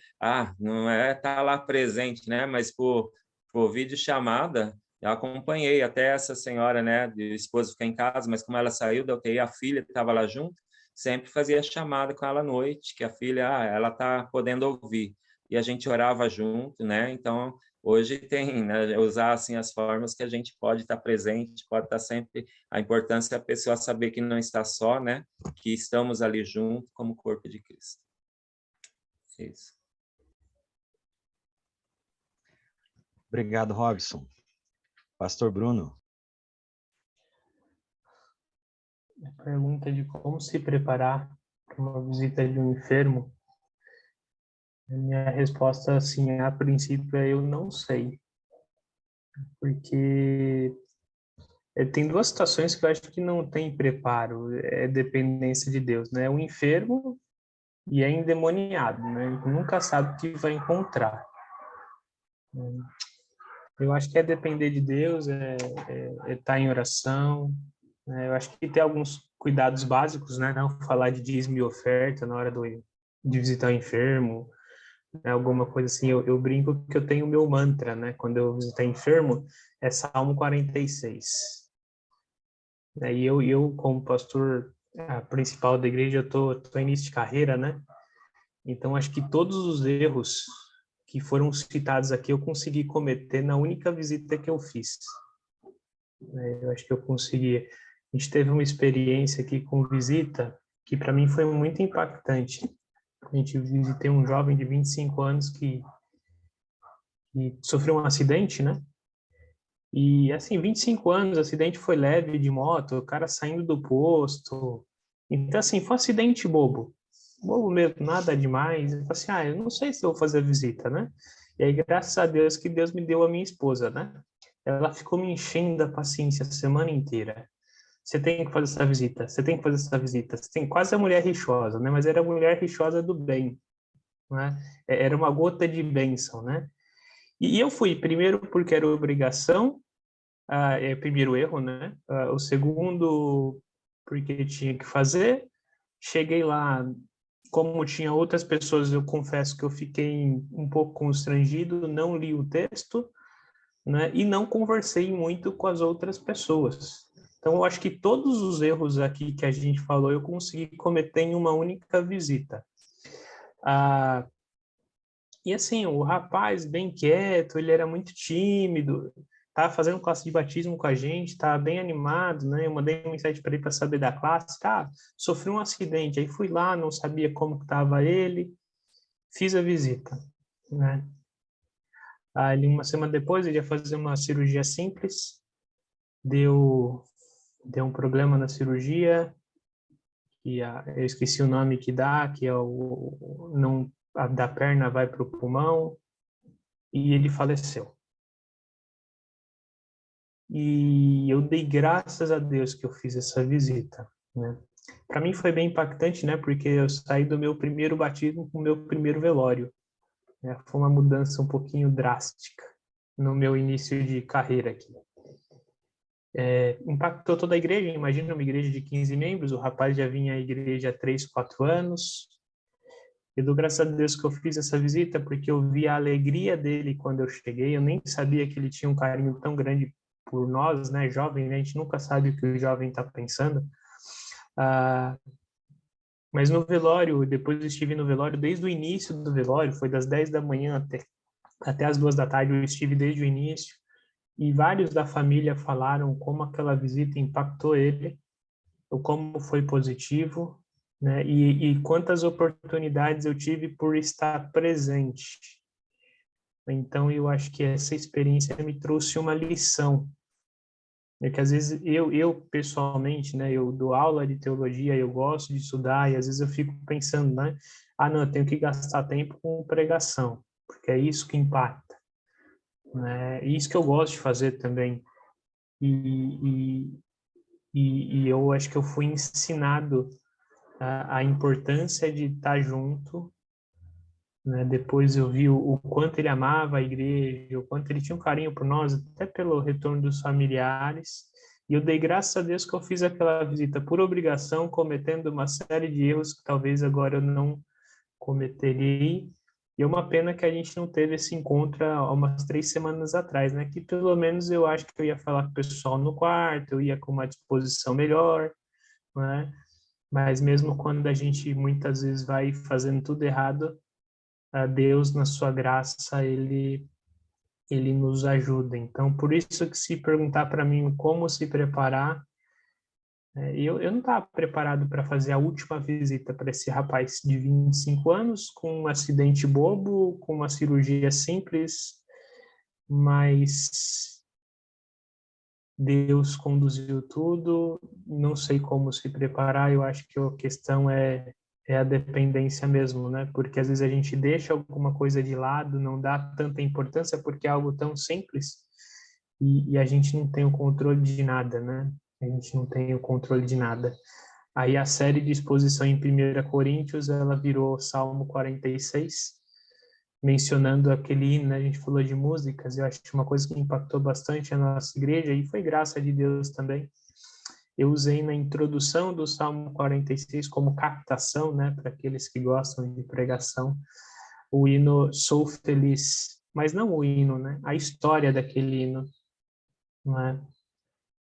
S7: não é estar lá presente, né, mas por por videochamada, eu acompanhei até essa senhora, né, de esposa ficar em casa, mas como ela saiu da UTI, a filha estava lá junto, sempre fazia chamada com ela à noite, que a filha, ela está podendo ouvir. E a gente orava junto, né? Então, hoje tem, né, usar assim as formas que a gente pode estar presente, pode estar sempre, a importância da pessoa saber que não está só, né? Que estamos ali junto como corpo de Cristo. Isso.
S2: Obrigado, Robson. Pastor Bruno.
S8: A pergunta de como se preparar para uma visita de um enfermo, a minha resposta, assim, a princípio, é eu não sei. Porque tem duas situações que eu acho que não tem preparo, é dependência de Deus, né? O enfermo e é endemoniado, né? Nunca sabe o que vai encontrar. Eu acho que é depender de Deus, é estar em oração, né? Eu acho que tem alguns cuidados básicos, né? Não falar de dízimo e oferta na hora de visitar o enfermo, né? Alguma coisa assim. Eu brinco que eu tenho o meu mantra, né? Quando eu visitar enfermo, é Salmo 46. E eu como pastor principal da igreja, eu tô início de carreira, né? Então, acho que todos os erros que foram citados aqui eu consegui cometer na única visita que eu fiz. Eu acho que eu consegui. A gente teve uma experiência aqui com visita que para mim foi muito impactante. A gente visitei um jovem de 25 anos que sofreu um acidente, né? E, assim, 25 anos, o acidente foi leve de moto, o cara saindo do posto. Então, assim, foi um acidente bobo. Bobo mesmo, nada demais. Eu falei assim, eu não sei se eu vou fazer a visita, né? E aí, graças a Deus, que Deus me deu a minha esposa, né? Ela ficou me enchendo a paciência a semana inteira. Você tem que fazer essa visita, você tem que fazer essa visita. Você tem quase a mulher rixosa, né? Mas era a mulher rixosa do bem, né? Era uma gota de bênção, né? E eu fui, primeiro, porque era obrigação, primeiro erro, né? O segundo, porque tinha que fazer. Cheguei lá, como tinha outras pessoas, eu confesso que eu fiquei um pouco constrangido, não li o texto, né? E não conversei muito com as outras pessoas. Então, eu acho que todos os erros aqui que a gente falou, eu consegui cometer em uma única visita. E assim, o rapaz bem quieto, ele era muito tímido, estava fazendo classe de batismo com a gente, estava bem animado, né? Eu mandei uma mensagem para ele para saber da classe, sofri um acidente, aí fui lá, não sabia como estava ele, fiz a visita, né? Aí, uma semana depois, ele ia fazer uma cirurgia simples, deu um problema na cirurgia, e eu esqueci o nome que dá, que é a da perna vai para o pulmão, e ele faleceu. E eu dei graças a Deus que eu fiz essa visita, né? Para mim foi bem impactante, né? Porque eu saí do meu primeiro batismo para o meu primeiro velório, né? Foi uma mudança um pouquinho drástica no meu início de carreira aqui. Impactou toda a igreja. Imagina uma igreja de 15 membros, o rapaz já vinha à igreja há 3, 4 anos. Eu dou graças a Deus que eu fiz essa visita, porque eu vi a alegria dele quando eu cheguei. Eu nem sabia que ele tinha um carinho tão grande por nós, né, jovem, né? A gente nunca sabe o que o jovem está pensando. Mas no velório, depois eu estive no velório desde o início do velório, foi das 10 da manhã até as 2 da tarde, eu estive desde o início, e vários da família falaram como aquela visita impactou ele, ou como foi positivo, né? E quantas oportunidades eu tive por estar presente. Então, eu acho que essa experiência me trouxe uma lição. É que às vezes eu pessoalmente, né, eu dou aula de teologia, eu gosto de estudar, e às vezes eu fico pensando, né, não, eu tenho que gastar tempo com pregação, porque é isso que impacta, né? E isso que eu gosto de fazer também. E eu acho que eu fui ensinado a importância de estar junto, né? Depois eu vi o quanto ele amava a igreja, o quanto ele tinha um carinho por nós, até pelo retorno dos familiares. E eu dei graças a Deus que eu fiz aquela visita por obrigação, cometendo uma série de erros que talvez agora eu não cometerei, E é uma pena que a gente não teve esse encontro há umas 3 semanas atrás, né? Que pelo menos eu acho que eu ia falar com o pessoal no quarto, eu ia com uma disposição melhor, né? Mas mesmo quando a gente muitas vezes vai fazendo tudo errado, a Deus, na sua graça, ele nos ajuda. Então, por isso que se perguntar para mim como se preparar, eu não estava preparado para fazer a última visita para esse rapaz de 25 anos, com um acidente bobo, com uma cirurgia simples, mas Deus conduziu tudo. Não sei como se preparar, eu acho que a questão é a dependência mesmo, né? Porque às vezes a gente deixa alguma coisa de lado, não dá tanta importância porque é algo tão simples e a gente não tem o controle de nada, né? A gente não tem o controle de nada. Aí a série de exposição em 1 Coríntios, ela virou Salmo 46, mencionando aquele hino, né? A gente falou de músicas, eu acho que uma coisa que impactou bastante a nossa igreja, e foi graça de Deus também. Eu usei na introdução do Salmo 46 como captação, né, para aqueles que gostam de pregação, o hino Sou Feliz, mas não o hino, né, a história daquele hino, não é?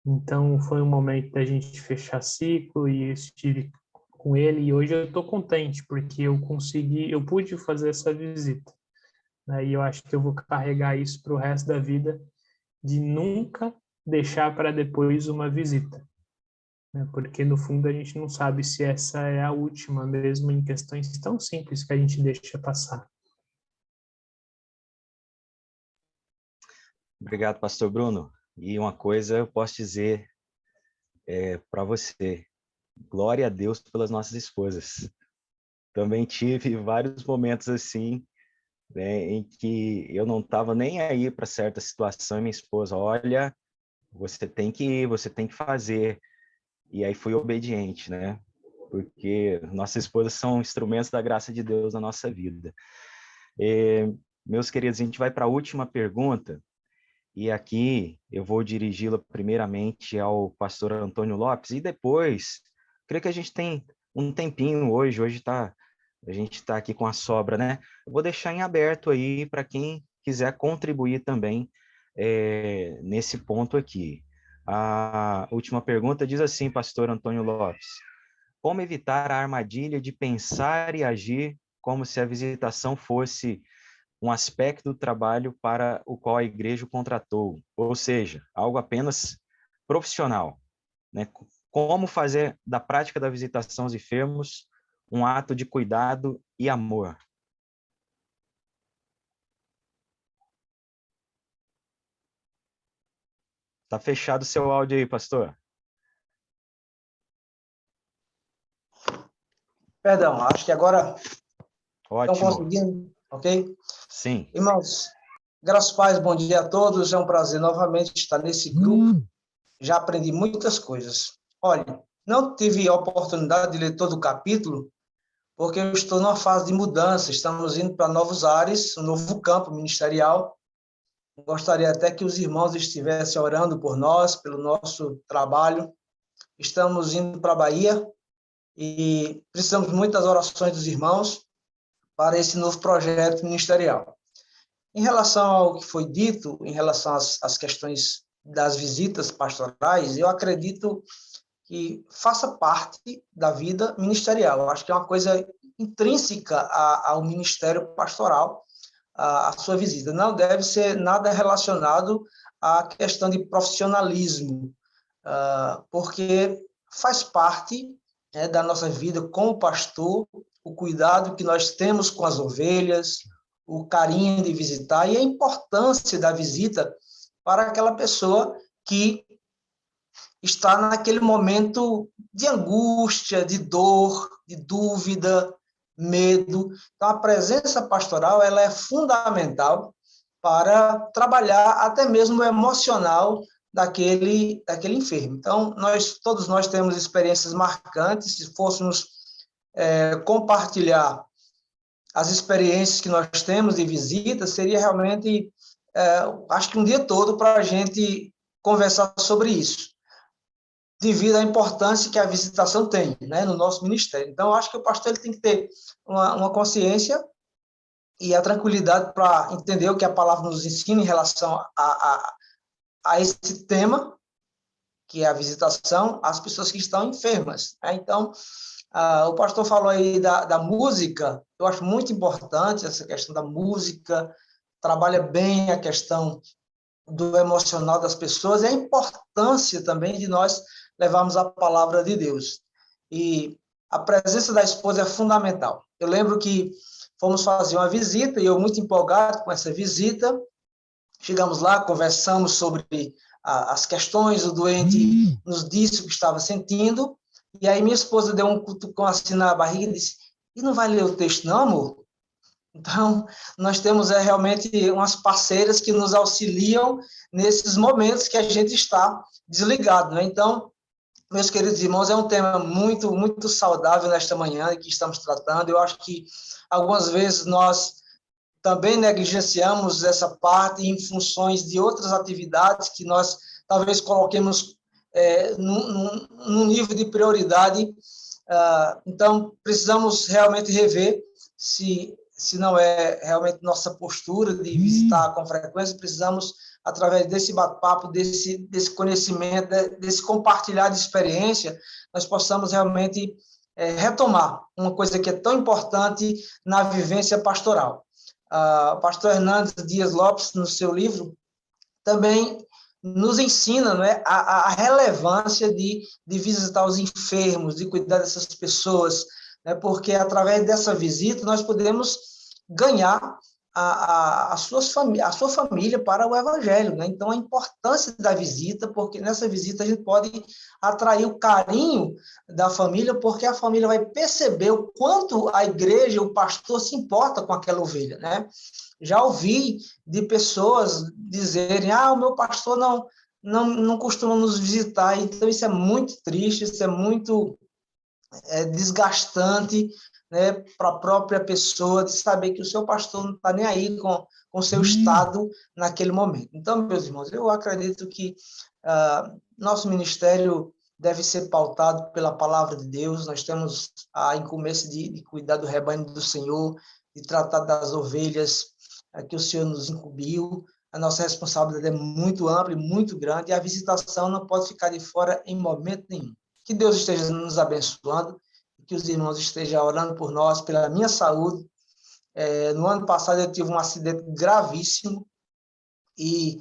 S8: Então foi um momento da gente fechar ciclo e eu estive com ele e hoje eu estou contente porque eu pude fazer essa visita, né, e eu acho que eu vou carregar isso para o resto da vida, de nunca deixar para depois uma visita. Porque no fundo a gente não sabe se essa é a última, mesmo em questões tão simples que a gente deixa passar.
S2: Obrigado, pastor Bruno. E uma coisa eu posso dizer para você, glória a Deus pelas nossas esposas. Também tive vários momentos assim, né, em que eu não estava nem aí para certa situação e minha esposa, olha, você tem que ir, você tem que fazer. E aí fui obediente, né? Porque nossas esposas são instrumentos da graça de Deus na nossa vida. Meus queridos, a gente vai para a última pergunta, e aqui eu vou dirigi-la primeiramente ao pastor Antônio Lopes, e depois, creio que a gente tem um tempinho hoje a gente está aqui com a sobra, né? Eu vou deixar em aberto aí para quem quiser contribuir também nesse ponto aqui. A última pergunta diz assim, pastor Antônio Lopes: como evitar a armadilha de pensar e agir como se a visitação fosse um aspecto do trabalho para o qual a igreja o contratou, ou seja, algo apenas profissional, né? Como fazer da prática da visitação aos enfermos um ato de cuidado e amor? Tá fechado o seu áudio aí, pastor.
S9: Perdão, acho que agora
S2: Ótimo.
S9: estão conseguindo, ok?
S2: Sim.
S9: Irmãos, graças a Deus, bom dia a todos. É um prazer novamente estar nesse grupo. Já aprendi muitas coisas. Olha, não tive a oportunidade de ler todo o capítulo, porque eu estou numa fase de mudança. Estamos indo para novos ares, um novo campo ministerial. Gostaria até que os irmãos estivessem orando por nós, pelo nosso trabalho. Estamos indo para a Bahia e precisamos muito das orações dos irmãos para esse novo projeto ministerial. Em relação ao que foi dito, em relação às questões das visitas pastorais, eu acredito que faça parte da vida ministerial. Eu acho que é uma coisa intrínseca ao ministério pastoral, a sua visita. Não deve ser nada relacionado à questão de profissionalismo, porque faz parte da nossa vida como pastor, o cuidado que nós temos com as ovelhas, o carinho de visitar e a importância da visita para aquela pessoa que está naquele momento de angústia, de dor, de dúvida, medo. Então, a presença pastoral ela é fundamental para trabalhar até mesmo o emocional daquele enfermo. Então, todos nós temos experiências marcantes. Se fôssemos compartilhar as experiências que nós temos de visita, seria realmente, acho que um dia todo para a gente conversar sobre isso, devido à importância que a visitação tem, né, no nosso ministério. Então, acho que o pastor ele tem que ter uma consciência e a tranquilidade para entender o que a palavra nos ensina em relação a esse tema, que é a visitação às pessoas que estão enfermas. Né? Então, o pastor falou aí da música, eu acho muito importante essa questão da música, trabalha bem a questão do emocional das pessoas e a importância também de nós levarmos a palavra de Deus. E a presença da esposa é fundamental. Eu lembro que fomos fazer uma visita e eu muito empolgado com essa visita. Chegamos lá, conversamos sobre as questões, o doente nos disse o que estava sentindo, e aí minha esposa deu um cutucão assim na barriga e disse, e não vai ler o texto não, amor? Então, nós temos realmente umas parceiras que nos auxiliam nesses momentos que a gente está desligado, né? Então, meus queridos irmãos, é um tema muito, muito saudável nesta manhã que estamos tratando. Eu acho que algumas vezes nós também negligenciamos essa parte em funções de outras atividades que nós talvez coloquemos num nível de prioridade. Então, precisamos realmente rever se não é realmente nossa postura de visitar com frequência, precisamos, através desse bate-papo, desse conhecimento, desse compartilhar de experiência, nós possamos realmente retomar uma coisa que é tão importante na vivência pastoral. O pastor Hernandes Dias Lopes, no seu livro, também nos ensina, não é, a relevância de visitar os enfermos, de cuidar dessas pessoas, né, porque através dessa visita nós podemos ganhar a sua família para o evangelho, né? Então, a importância da visita, porque nessa visita a gente pode atrair o carinho da família, porque a família vai perceber o quanto a igreja, o pastor se importa com aquela ovelha, né? Já ouvi de pessoas dizerem, o meu pastor não costuma nos visitar, então isso é muito triste, isso é muito desgastante, né, para a própria pessoa, de saber que o seu pastor não está nem aí com o seu estado naquele momento. Então, meus irmãos, eu acredito que nosso ministério deve ser pautado pela palavra de Deus. Nós temos a incumbência de cuidar do rebanho do Senhor, de tratar das ovelhas que o Senhor nos incumbiu. A nossa responsabilidade é muito ampla e muito grande, e a visitação não pode ficar de fora em momento nenhum. Que Deus esteja nos abençoando, que os irmãos estejam orando por nós, pela minha saúde. No ano passado eu tive um acidente gravíssimo, e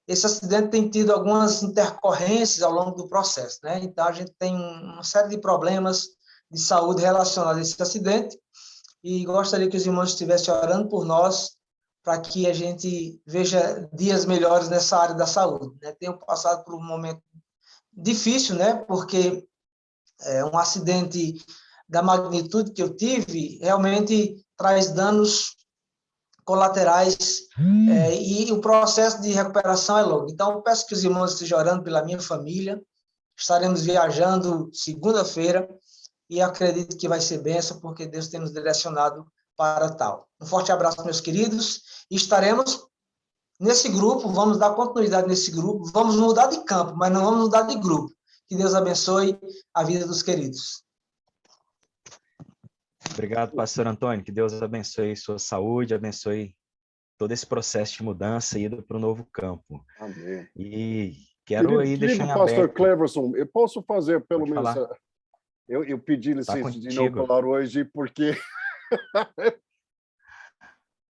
S9: esse acidente tem tido algumas intercorrências ao longo do processo, né? Então, a gente tem uma série de problemas de saúde relacionados a esse acidente, e gostaria que os irmãos estivessem orando por nós, para que a gente veja dias melhores nessa área da saúde, né? Tenho passado por um momento difícil, né? Porque um acidente da magnitude que eu tive realmente traz danos colaterais e o processo de recuperação é longo. Então, eu peço que os irmãos estejam orando pela minha família. Estaremos viajando segunda-feira e acredito que vai ser bênção, porque Deus tem nos direcionado para tal. Um forte abraço, meus queridos, e estaremos nesse grupo, vamos dar continuidade nesse grupo, vamos mudar de campo, mas não vamos mudar de grupo. Que Deus abençoe a vida dos queridos.
S2: Obrigado, pastor Antônio. Que Deus abençoe sua saúde, abençoe todo esse processo de mudança e ido para o novo campo.
S1: Amém.
S2: E quero aí deixar em
S1: pastor
S2: aberto.
S1: Cleverson, eu posso fazer pelo
S2: Pode
S1: menos...
S2: falar.
S1: Eu pedi licença
S2: contigo.
S1: de não falar hoje, porque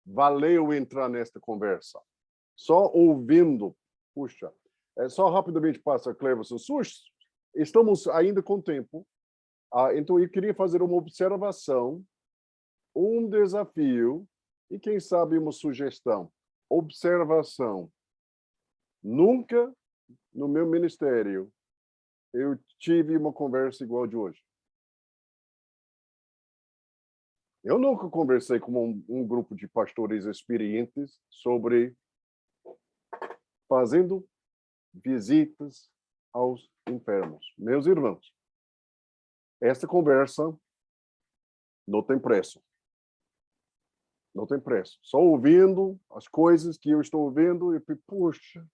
S1: valeu entrar nesta conversa. Só ouvindo, puxa, só rapidamente, pastor Cleverson, estamos ainda com tempo, então eu queria fazer uma observação, um desafio e, quem sabe, uma sugestão. Observação. Nunca no meu ministério eu tive uma conversa igual a de hoje. Eu nunca conversei com um grupo de pastores experientes sobre fazendo visitas aos enfermos. Meus irmãos, esta conversa não tem preço. Não tem preço. Só ouvindo as coisas que eu estou ouvindo, e puxa,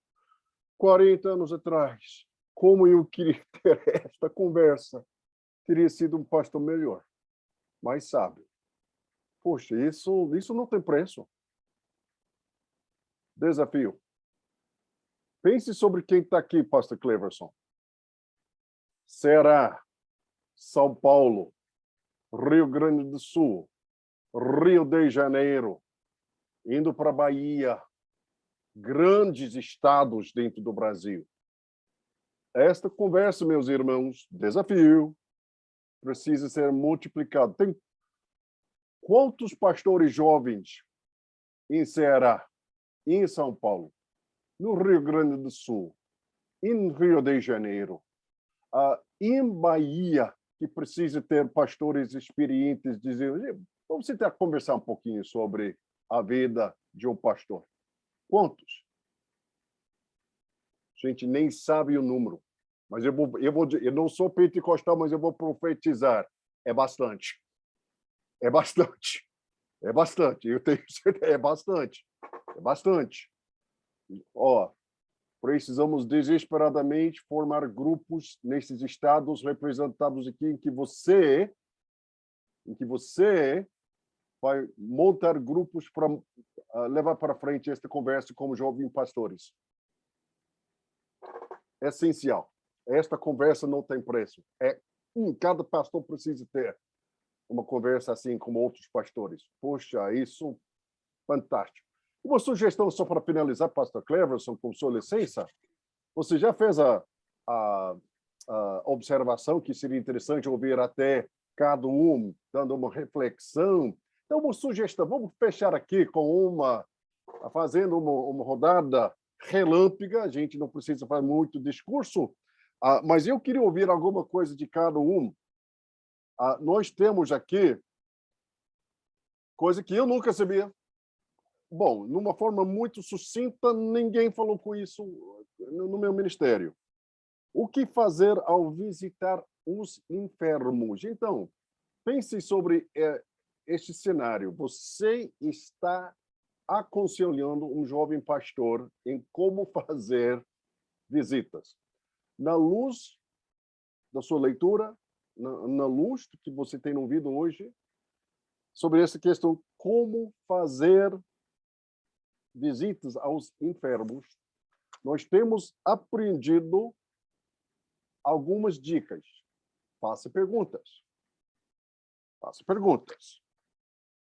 S1: 40 anos atrás, como eu queria ter esta conversa. Teria sido um pastor melhor, mais sábio. Poxa, isso não tem preço. Desafio. Pense sobre quem está aqui, pastor Cleverson. Ceará, São Paulo, Rio Grande do Sul, Rio de Janeiro, indo para a Bahia, grandes estados dentro do Brasil. Esta conversa, meus irmãos, desafio, precisa ser multiplicado. Tem quantos pastores jovens em Ceará, em São Paulo, no Rio Grande do Sul, em Rio de Janeiro, em Bahia, que precisa ter pastores experientes dizendo, vamos tentar conversar um pouquinho sobre a vida de um pastor. Quantos? A gente nem sabe o número, mas eu não sou pentecostal, mas eu vou profetizar. É bastante. É bastante. É bastante. Eu tenho certeza. É bastante. É bastante. Ó, precisamos desesperadamente formar grupos nesses estados representados aqui em que você vai montar grupos para levar para frente esta conversa como jovens pastores. É essencial. Esta conversa não tem preço. Cada pastor precisa ter uma conversa assim com outros pastores. Poxa, isso fantástico. Uma sugestão só para finalizar, pastor Cleverson, com sua licença. Você já fez a observação que seria interessante ouvir até cada um dando uma reflexão. Então, uma sugestão. Vamos fechar aqui com fazendo uma rodada relâmpaga. A gente não precisa fazer muito discurso, mas eu queria ouvir alguma coisa de cada um. Nós temos aqui coisa que eu nunca sabia. Bom, numa forma muito sucinta, ninguém falou com isso no meu ministério. O que fazer ao visitar os enfermos? Então, pense sobre este cenário. Você está aconselhando um jovem pastor em como fazer visitas. Na luz da sua leitura, na luz do que você tem ouvido hoje, sobre essa questão, como fazer visitas aos enfermos, nós temos aprendido algumas dicas. Faça perguntas. Faça perguntas.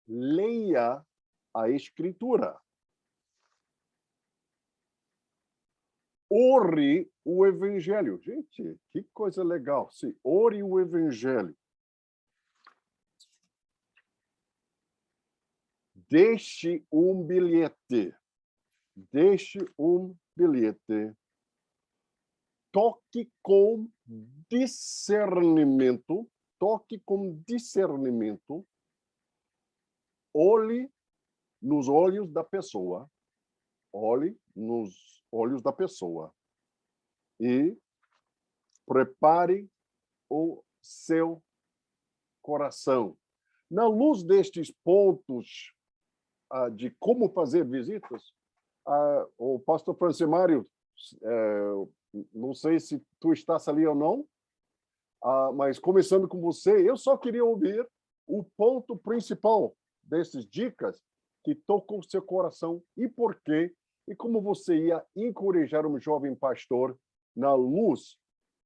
S1: Leia a Escritura. Ore o Evangelho. Gente, que coisa legal. Sim, ore o Evangelho. Deixe um bilhete. Deixe um bilhete. Toque com discernimento. Toque com discernimento. Olhe nos olhos da pessoa. Olhe nos olhos da pessoa. E prepare o seu coração. Na luz destes pontos de como fazer visitas, o pastor Francimário, não sei se tu estás ali ou não, mas começando com você, eu só queria ouvir o ponto principal dessas dicas que tocam o seu coração e por quê, e como você ia encorajar um jovem pastor na luz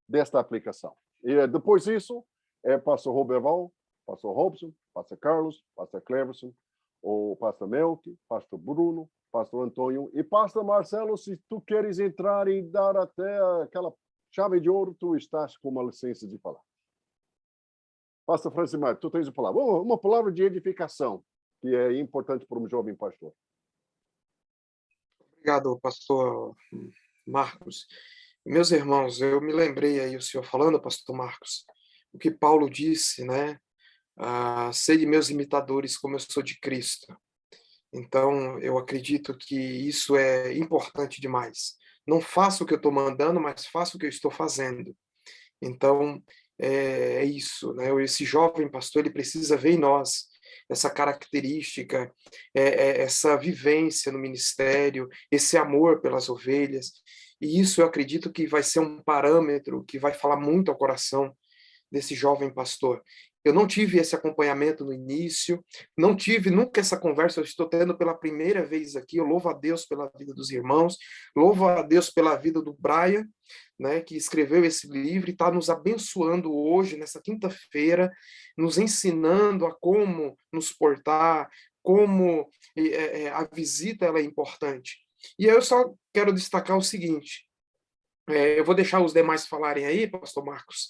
S1: desta aplicação. E depois disso, pastor Roberval, pastor Robson, pastor Carlos, pastor Cleverson, o pastor Melk, pastor Bruno, pastor Antônio e pastor Marcelo, se tu queres entrar e dar até aquela chave de ouro, tu estás com uma licença de falar. Pastor Francimar, tu tens a palavra. Uma palavra de edificação, que é importante para um jovem pastor.
S5: Obrigado, pastor Marcos. Meus irmãos, eu me lembrei aí o senhor falando, pastor Marcos, o que Paulo disse, né? Sede meus imitadores como eu sou de Cristo. Então, eu acredito que isso é importante demais. Não faço o que eu estou mandando, mas faço o que eu estou fazendo. Então, é isso, né? Esse jovem pastor, ele precisa ver em nós essa característica, essa vivência no ministério, esse amor pelas ovelhas. E isso eu acredito que vai ser um parâmetro que vai falar muito ao coração desse jovem pastor. Eu não tive esse acompanhamento no início, não tive nunca essa conversa, eu estou tendo pela primeira vez aqui. Eu louvo a Deus pela vida dos irmãos, louvo a Deus pela vida do Brian, né, que escreveu esse livro e está nos abençoando hoje, nessa quinta-feira, nos ensinando a como nos portar, como a visita ela é importante. E eu só quero destacar o seguinte, eu vou deixar os demais falarem aí, pastor Marcos,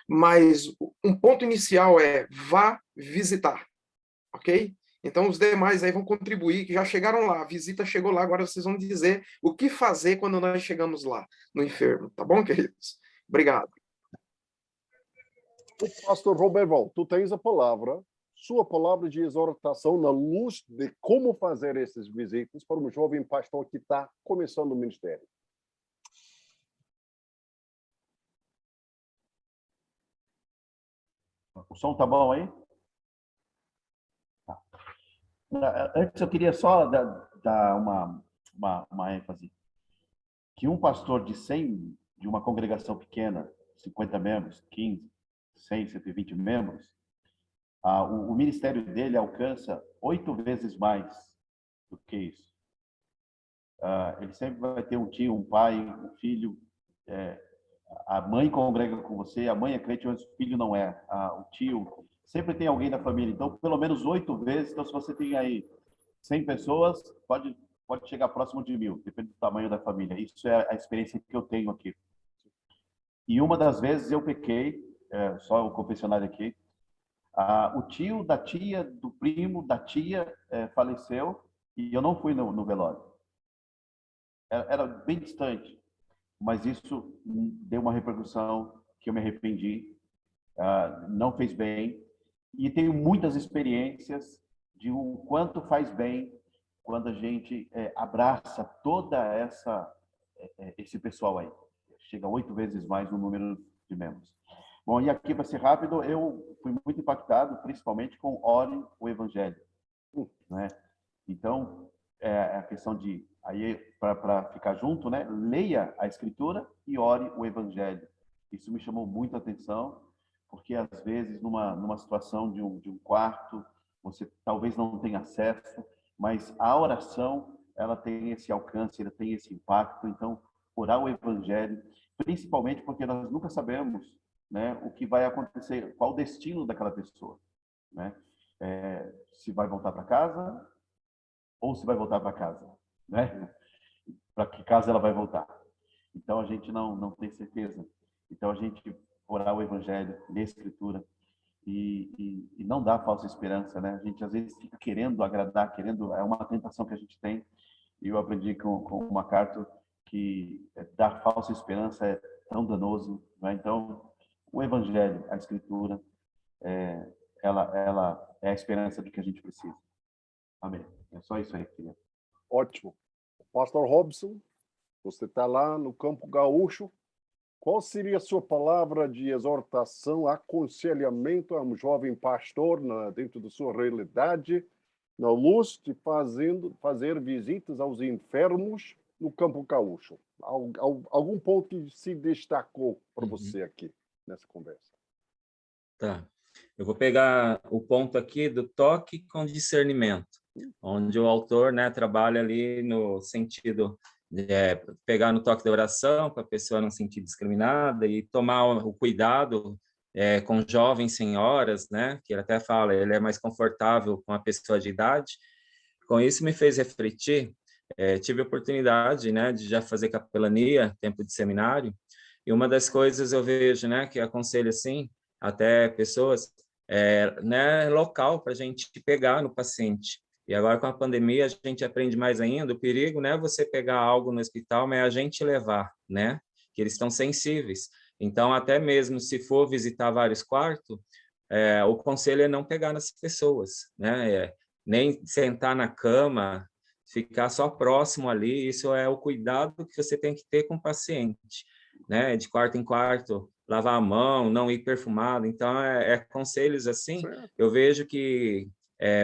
S5: mas um ponto inicial é vá visitar, ok? Então, os demais aí vão contribuir, que já chegaram lá, a visita chegou lá, agora vocês vão dizer o que fazer quando nós chegamos lá, no enfermo, tá bom, queridos? Obrigado.
S1: O pastor Roberval, tu tens a palavra, sua palavra de exortação na luz de como fazer essas visitas para um jovem pastor que está começando o ministério.
S4: O som tá bom aí? Tá. Antes eu queria só dar uma ênfase. Que um pastor de 100, de uma congregação pequena, 50 membros, 15, 100, 120 membros, o ministério dele alcança 8 vezes mais do que isso. Ele sempre vai ter um tio, um pai, um filho. A mãe congrega com você, a mãe é crente, mas o filho não é. O tio, sempre tem alguém da família. Então, pelo menos 8 vezes. Então, se você tem aí 100 pessoas, pode chegar próximo de 1000, depende do tamanho da família. Isso é a experiência que eu tenho aqui. E uma das vezes eu pequei, só o confessionário aqui, o tio da tia, do primo, da tia faleceu e eu não fui no velório. Era bem distante, mas isso deu uma repercussão que eu me arrependi, não fez bem. E tenho muitas experiências de o quanto faz bem quando a gente abraça toda esse pessoal aí. Chega 8 vezes mais no número de membros. Bom, e aqui, para ser rápido, eu fui muito impactado, principalmente com Ore o Evangelho. Né? Então, a questão de, aí para ficar junto, né? Leia a Escritura e ore o Evangelho. Isso me chamou muito a atenção, porque às vezes, numa situação de um quarto, você talvez não tenha acesso, mas a oração, ela tem esse alcance, ela tem esse impacto. Então, orar o Evangelho, principalmente porque nós nunca sabemos, né, o que vai acontecer, qual o destino daquela pessoa, né? Se vai voltar para casa ou se vai voltar para casa, né? Para que casa ela vai voltar? Então a gente não tem certeza. Então a gente orar o Evangelho, ler a Escritura e não dar falsa esperança, né? A gente às vezes fica querendo agradar, é uma tentação que a gente tem. E eu aprendi com o MacArthur que dar falsa esperança é tão danoso, né? Então o Evangelho, a Escritura, ela é a esperança do que a gente precisa. Amém. É só isso aí, queria.
S1: Ótimo. Pastor Robson, você está lá no Campo Gaúcho. Qual seria a sua palavra de exortação, aconselhamento a um jovem pastor dentro da sua realidade, na luz de fazer visitas aos enfermos no Campo Gaúcho? Algum ponto que se destacou para você aqui nessa conversa?
S7: Tá. Eu vou pegar o ponto aqui do toque com discernimento, onde o autor, né, trabalha ali no sentido de pegar no toque da oração, para a pessoa não se sentir discriminada e tomar o cuidado com jovens senhoras, né, que ele até fala, ele é mais confortável com a pessoa de idade. Com isso me fez refletir. Tive a oportunidade, né, de já fazer capelania, tempo de seminário, e uma das coisas eu vejo, né, que aconselho assim, até pessoas, né, local para a gente pegar no paciente. E agora com a pandemia a gente aprende mais ainda, o perigo não é você pegar algo no hospital, mas é a gente levar, né, que eles estão sensíveis. Então, até mesmo se for visitar vários quartos, o conselho é não pegar nas pessoas, né, nem sentar na cama, ficar só próximo ali, isso é o cuidado que você tem que ter com o paciente, né, de quarto em quarto, lavar a mão, não ir perfumado. Então, conselhos assim, certo. Eu vejo que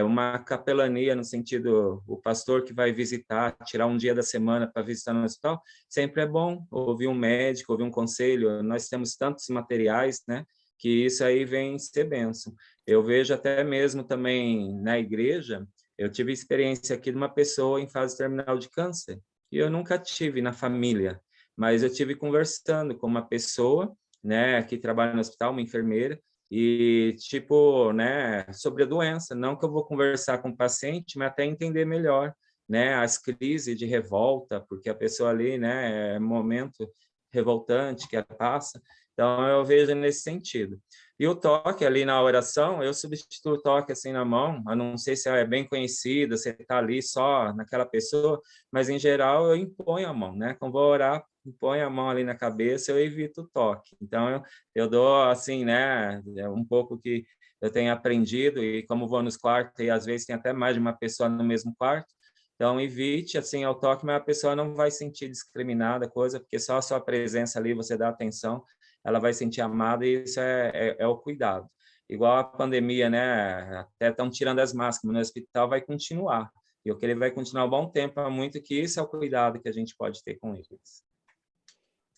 S7: uma capelania no sentido, o pastor que vai visitar, tirar um dia da semana para visitar no hospital, sempre é bom ouvir um médico, ouvir um conselho. Nós temos tantos materiais, né, que isso aí vem ser bênção. Eu vejo até mesmo também na igreja, eu tive experiência aqui de uma pessoa em fase terminal de câncer, e eu nunca tive na família, mas eu tive conversando com uma pessoa, né, que trabalha no hospital, uma enfermeira, e tipo, né, sobre a doença, não que eu vou conversar com o paciente, mas até entender melhor, né, as crises de revolta, porque a pessoa ali, né, é um momento revoltante que ela passa, então eu vejo nesse sentido. E o toque ali na oração, eu substituo o toque assim na mão, eu não sei se é bem conhecido, se está ali só naquela pessoa, mas em geral eu imponho a mão, né? Quando vou orar, imponho a mão ali na cabeça, eu evito o toque. Então eu dou assim, né? Um pouco que eu tenho aprendido, e como vou nos quartos, e às vezes tem até mais de uma pessoa no mesmo quarto, então evite assim o toque, mas a pessoa não vai sentir discriminada, coisa, porque só a sua presença ali, você dá atenção, ela vai sentir amada, e isso é o cuidado. Igual a pandemia, né? Até estão tirando as máscaras, mas no hospital vai continuar. E o que ele vai continuar um bom tempo, é muito que isso é o cuidado que a gente pode ter com eles.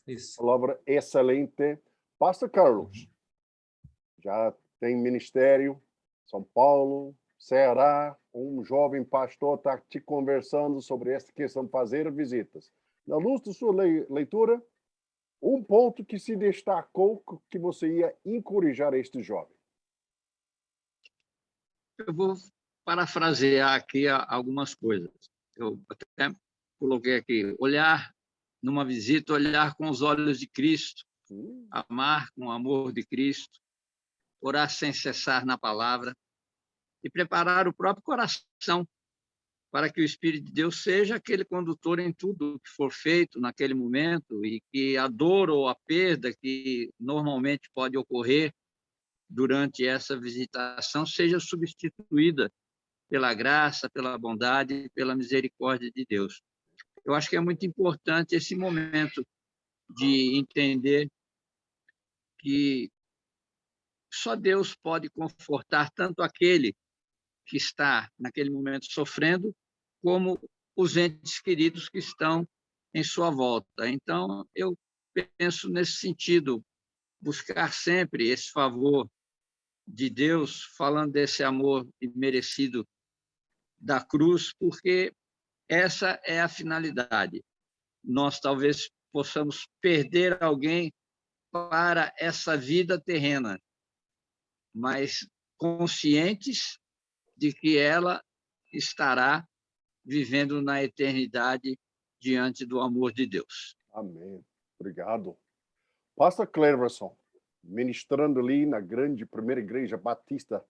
S7: Isso.
S1: Palavra excelente. Pastor Carlos, já tem ministério, São Paulo, Ceará, um jovem pastor está te conversando sobre esta questão de fazer visitas. Na luz da sua leitura, um ponto que se destacou que você ia encorajar este jovem.
S3: Eu vou parafrasear aqui algumas coisas. Eu até coloquei aqui: olhar numa visita, olhar com os olhos de Cristo, amar com o amor de Cristo, orar sem cessar na palavra e preparar o próprio coração para que o Espírito de Deus seja aquele condutor em tudo que for feito naquele momento, e que a dor ou a perda que normalmente pode ocorrer durante essa visitação seja substituída pela graça, pela bondade, pela misericórdia de Deus. Eu acho que é muito importante esse momento de entender que só Deus pode confortar tanto aquele que está naquele momento sofrendo, como os entes queridos que estão em sua volta. Então, eu penso nesse sentido, buscar sempre esse favor de Deus, falando desse amor imerecido da cruz, porque essa é a finalidade. Nós talvez possamos perder alguém para essa vida terrena, mas conscientes de que ela estará vivendo na eternidade diante do amor de Deus.
S1: Amém. Obrigado. Pastor Cleverson, ministrando ali na grande primeira igreja batista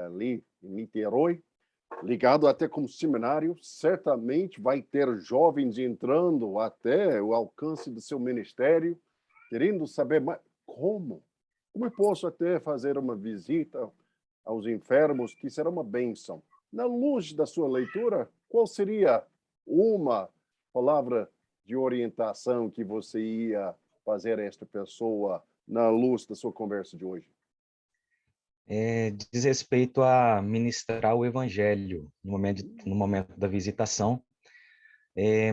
S1: ali em Niterói, ligado até como seminário, certamente vai ter jovens entrando até o alcance do seu ministério, querendo saber mais como eu posso até fazer uma visita aos enfermos, que será uma bênção. Na luz da sua leitura, qual seria uma palavra de orientação que você ia fazer a esta pessoa na luz da sua conversa de hoje?
S2: Diz respeito a ministrar o evangelho no momento da visitação,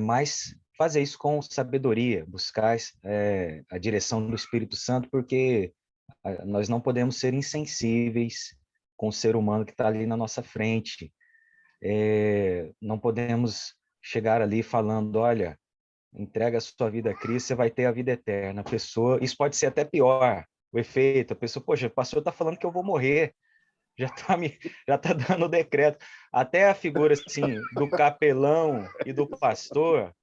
S2: mas fazer isso com sabedoria, buscar a direção do Espírito Santo, porque nós não podemos ser insensíveis com o ser humano que está ali na nossa frente. Não podemos chegar ali falando: olha, entrega a sua vida a Cristo, você vai ter a vida eterna. A pessoa, isso pode ser até pior, o efeito. A pessoa: poxa, o pastor está falando que eu vou morrer, já tá dando o decreto. Até a figura assim do capelão e do pastor,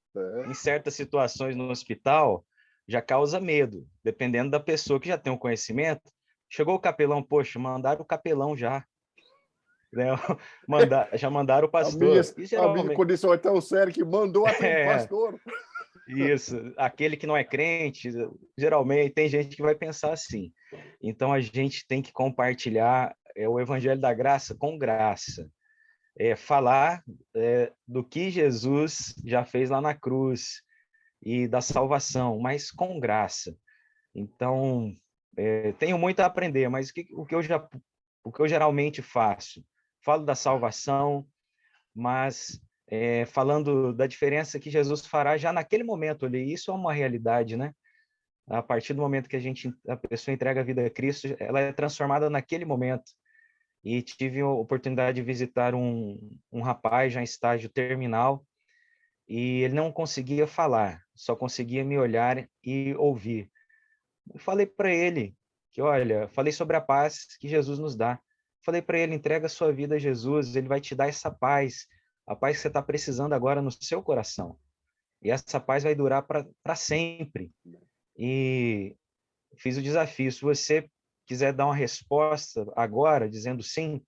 S2: em certas situações no hospital, já causa medo, dependendo da pessoa que já tem um conhecimento. Chegou o capelão: poxa, mandaram o capelão já. Né? Já mandaram o pastor.
S1: A minha condição é tão séria que mandou até o pastor.
S2: Isso, aquele que não é crente, geralmente tem gente que vai pensar assim. Então a gente tem que compartilhar o evangelho da graça com graça. Falar do que Jesus já fez lá na cruz e da salvação, mas com graça. Então, tenho muito a aprender, mas o que eu geralmente faço? Falo da salvação, mas falando da diferença que Jesus fará já naquele momento ali. Isso é uma realidade, né? A partir do momento que a pessoa entrega a vida a Cristo, ela é transformada naquele momento. e tive a oportunidade de visitar um rapaz já em estágio terminal, e ele não conseguia falar, só conseguia me olhar e ouvir. Eu falei para ele que, olha, falei sobre a paz que Jesus nos dá. Falei para ele, entrega a sua vida a Jesus, ele vai te dar essa paz, a paz que você está precisando agora no seu coração. E essa paz vai durar para sempre. E fiz o desafio, se você quiser dar uma resposta agora, dizendo sim,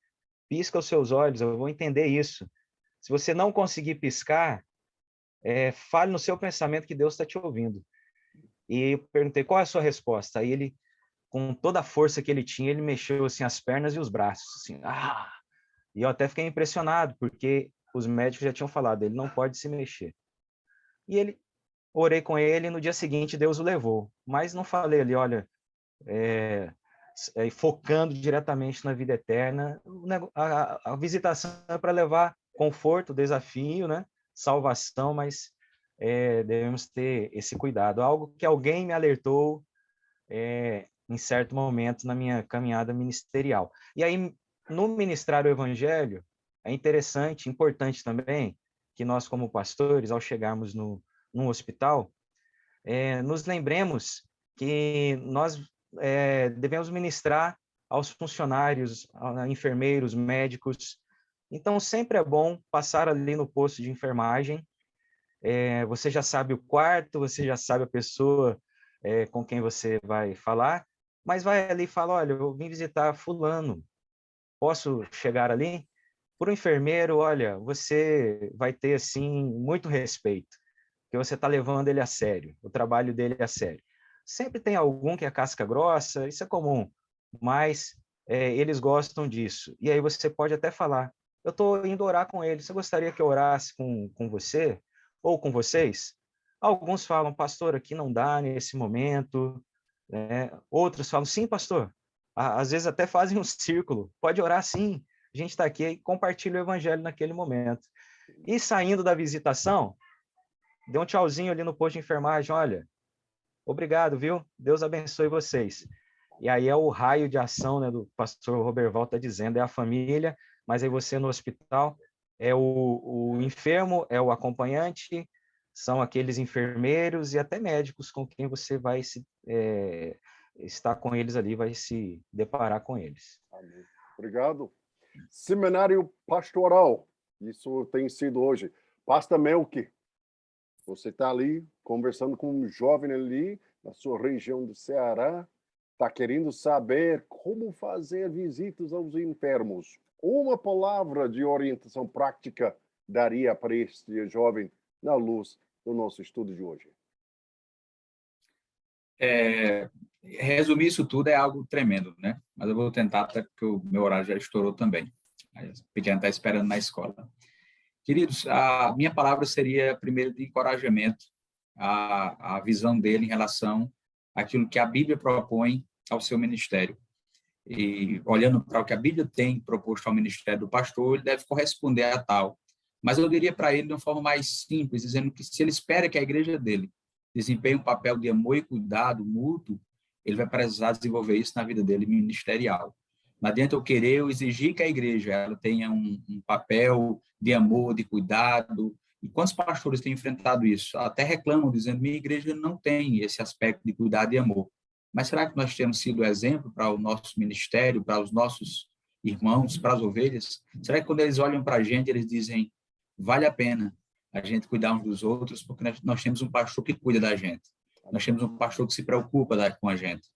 S2: pisca os seus olhos, eu vou entender isso. Se você não conseguir piscar, fale no seu pensamento que Deus está te ouvindo. E eu perguntei, qual é a sua resposta? Aí ele, com toda a força que ele tinha, ele mexeu assim as pernas e os braços, assim, E eu até fiquei impressionado, porque os médicos já tinham falado, ele não pode se mexer. E ele, orei com ele, e no dia seguinte Deus o levou. Mas não falei ali, olha, focando diretamente na vida eterna, a visitação é para levar conforto, desafio, né? Salvação, mas devemos ter esse cuidado. Algo que alguém me alertou em certo momento na minha caminhada ministerial. E aí, no ministrar o evangelho, é interessante, importante também, que nós, como pastores, ao chegarmos num hospital, nos lembremos que nós devemos ministrar aos funcionários, a enfermeiros, médicos. Então, sempre é bom passar ali no posto de enfermagem. Você já sabe o quarto, você já sabe a pessoa com quem você vai falar, mas vai ali e fala, olha, eu vim visitar fulano, posso chegar ali? Para o enfermeiro, olha, você vai ter, assim, muito respeito, porque você está levando ele a sério, o trabalho dele é a sério. Sempre tem algum que é casca grossa, isso é comum, mas eles gostam disso. E aí você pode até falar, eu estou indo orar com ele, você gostaria que eu orasse com você ou com vocês? Alguns falam, pastor, aqui não dá nesse momento, né? Outros falam, sim, pastor. Às vezes até fazem um círculo, pode orar sim, a gente está aqui e compartilha o evangelho naquele momento. E saindo da visitação, dê um tchauzinho ali no posto de enfermagem, olha, obrigado, viu? Deus abençoe vocês. E aí é o raio de ação, né, do pastor Roberval está dizendo, é a família, mas aí você no hospital, é o enfermo, é o acompanhante, são aqueles enfermeiros e até médicos com quem você vai estar com eles ali, vai se deparar com eles.
S1: Amém. Obrigado. Seminário pastoral, isso tem sido hoje. Pastor Melk, você está ali conversando com um jovem ali na sua região do Ceará, está querendo saber como fazer visitas aos enfermos. Uma palavra de orientação prática daria para este jovem na luz do nosso estudo de hoje?
S6: Resumir isso tudo é algo tremendo, né? Mas eu vou tentar, até porque o meu horário já estourou também. A pequena está esperando na escola. Queridos, a minha palavra seria, primeiro, de encorajamento à visão dele em relação àquilo que a Bíblia propõe ao seu ministério. E, olhando para o que a Bíblia tem proposto ao ministério do pastor, ele deve corresponder a tal. Mas eu diria para ele de uma forma mais simples, dizendo que se ele espera que a igreja dele desempenhe um papel de amor e cuidado mútuo, ele vai precisar desenvolver isso na vida dele ministerial. Não adianta eu querer ou exigir que a igreja ela tenha um papel de amor, de cuidado. E quantos pastores têm enfrentado isso? Até reclamam, dizendo minha igreja não tem esse aspecto de cuidado e amor. Mas será que nós temos sido exemplo para o nosso ministério, para os nossos irmãos, para as ovelhas? Será que quando eles olham para a gente, eles dizem, vale a pena a gente cuidar uns dos outros, porque nós temos um pastor que cuida da gente. Nós temos um pastor que se preocupa com a gente.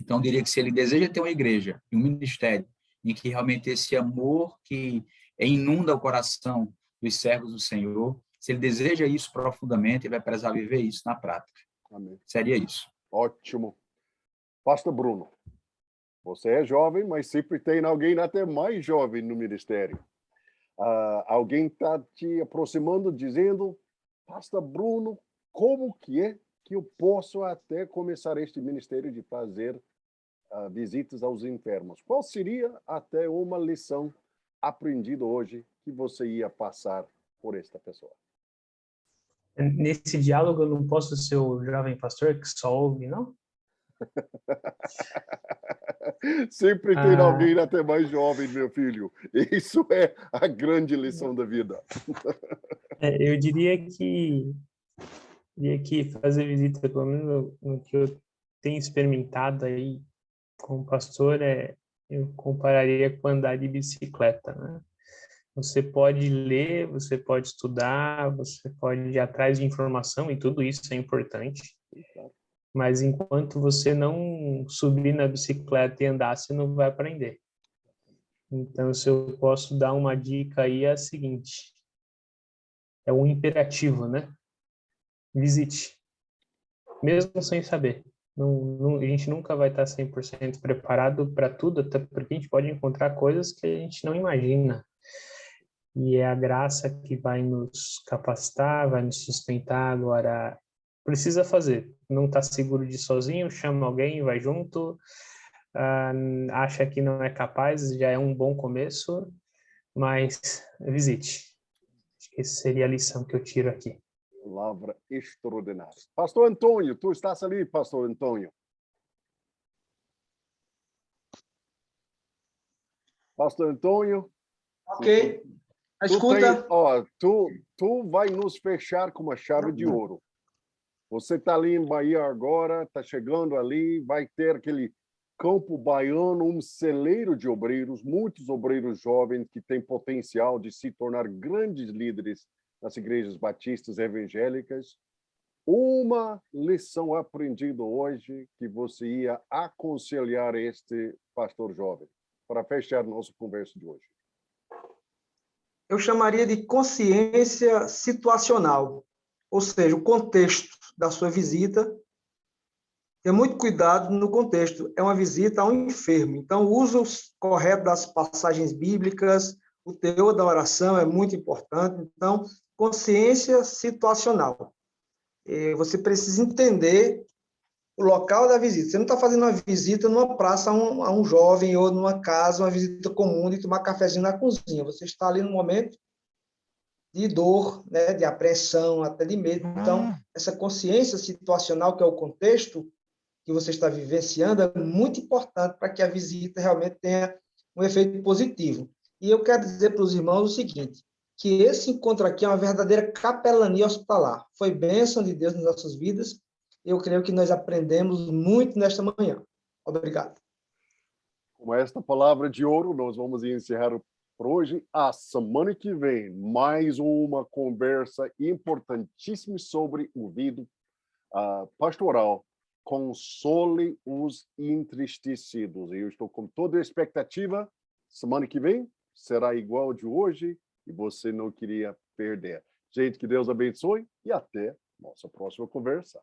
S6: Então, eu diria que se ele deseja ter uma igreja e um ministério em que realmente esse amor que inunda o coração dos servos do Senhor, se ele deseja isso profundamente, ele vai precisar viver isso na prática.
S1: Amém.
S6: Seria isso.
S1: Ótimo. Pastor Bruno, você é jovem, mas sempre tem alguém até mais jovem no ministério. Alguém está te aproximando, dizendo, Pastor Bruno, como que é que eu posso até começar este ministério de fazer visitas aos enfermos? Qual seria até uma lição aprendida hoje que você ia passar por esta pessoa?
S8: Nesse diálogo eu não posso ser o jovem pastor que só ouve, não?
S1: Sempre tem
S8: Ah,
S1: alguém até mais jovem, meu filho. Isso é a grande lição da vida.
S8: eu diria que fazer visita, pelo menos no que eu tenho experimentado aí como pastor, eu compararia com andar de bicicleta, né? Você pode ler, você pode estudar, você pode ir atrás de informação e tudo isso é importante. Mas enquanto você não subir na bicicleta e andar, você não vai aprender. Então, se eu posso dar uma dica aí, é a seguinte: é um imperativo, né? Visite, mesmo sem saber. A gente nunca vai estar 100% preparado para tudo, até porque a gente pode encontrar coisas que a gente não imagina. E é a graça que vai nos capacitar, vai nos sustentar. Agora, precisa fazer. Não está seguro de ir sozinho, chama alguém, vai junto. Acha que não é capaz, já é um bom começo, mas visite. Acho que essa seria a lição que eu tiro aqui.
S1: Palavra extraordinária. Pastor Antônio, tu estás ali, Pastor Antônio? Pastor Antônio?
S9: Ok. Escuta.
S1: Tu vai nos fechar com uma chave de ouro. Você está ali em Bahia agora, está chegando ali, vai ter aquele campo baiano, um celeiro de obreiros, muitos obreiros jovens que têm potencial de se tornar grandes líderes nas igrejas batistas evangélicas. Uma lição aprendida hoje que você ia aconselhar este pastor jovem para fechar nossa conversa de hoje.
S9: Eu chamaria de consciência situacional, ou seja, o contexto da sua visita. Tenha muito cuidado no contexto. É uma visita a um enfermo. Então, o uso correto das passagens bíblicas, o teor da oração é muito importante. Então, consciência situacional. Você precisa entender o local da visita. Você não está fazendo uma visita numa praça a um jovem ou numa casa, uma visita comum de tomar cafezinho na cozinha. Você está ali no momento de dor, né, de apreensão, até de medo. Então, essa consciência situacional, que é o contexto que você está vivenciando, é muito importante para que a visita realmente tenha um efeito positivo. E eu quero dizer para os irmãos o seguinte, que esse encontro aqui é uma verdadeira capelania hospitalar. Foi bênção de Deus nas nossas vidas. Eu creio que nós aprendemos muito nesta manhã. Obrigado.
S1: Com esta palavra de ouro, nós vamos encerrar por hoje. A semana que vem, mais uma conversa importantíssima sobre o vídeo pastoral. Console os entristecidos. Eu estou com toda a expectativa. Semana que vem será igual de hoje e você não queria perder. Gente, que Deus abençoe e até nossa próxima conversa.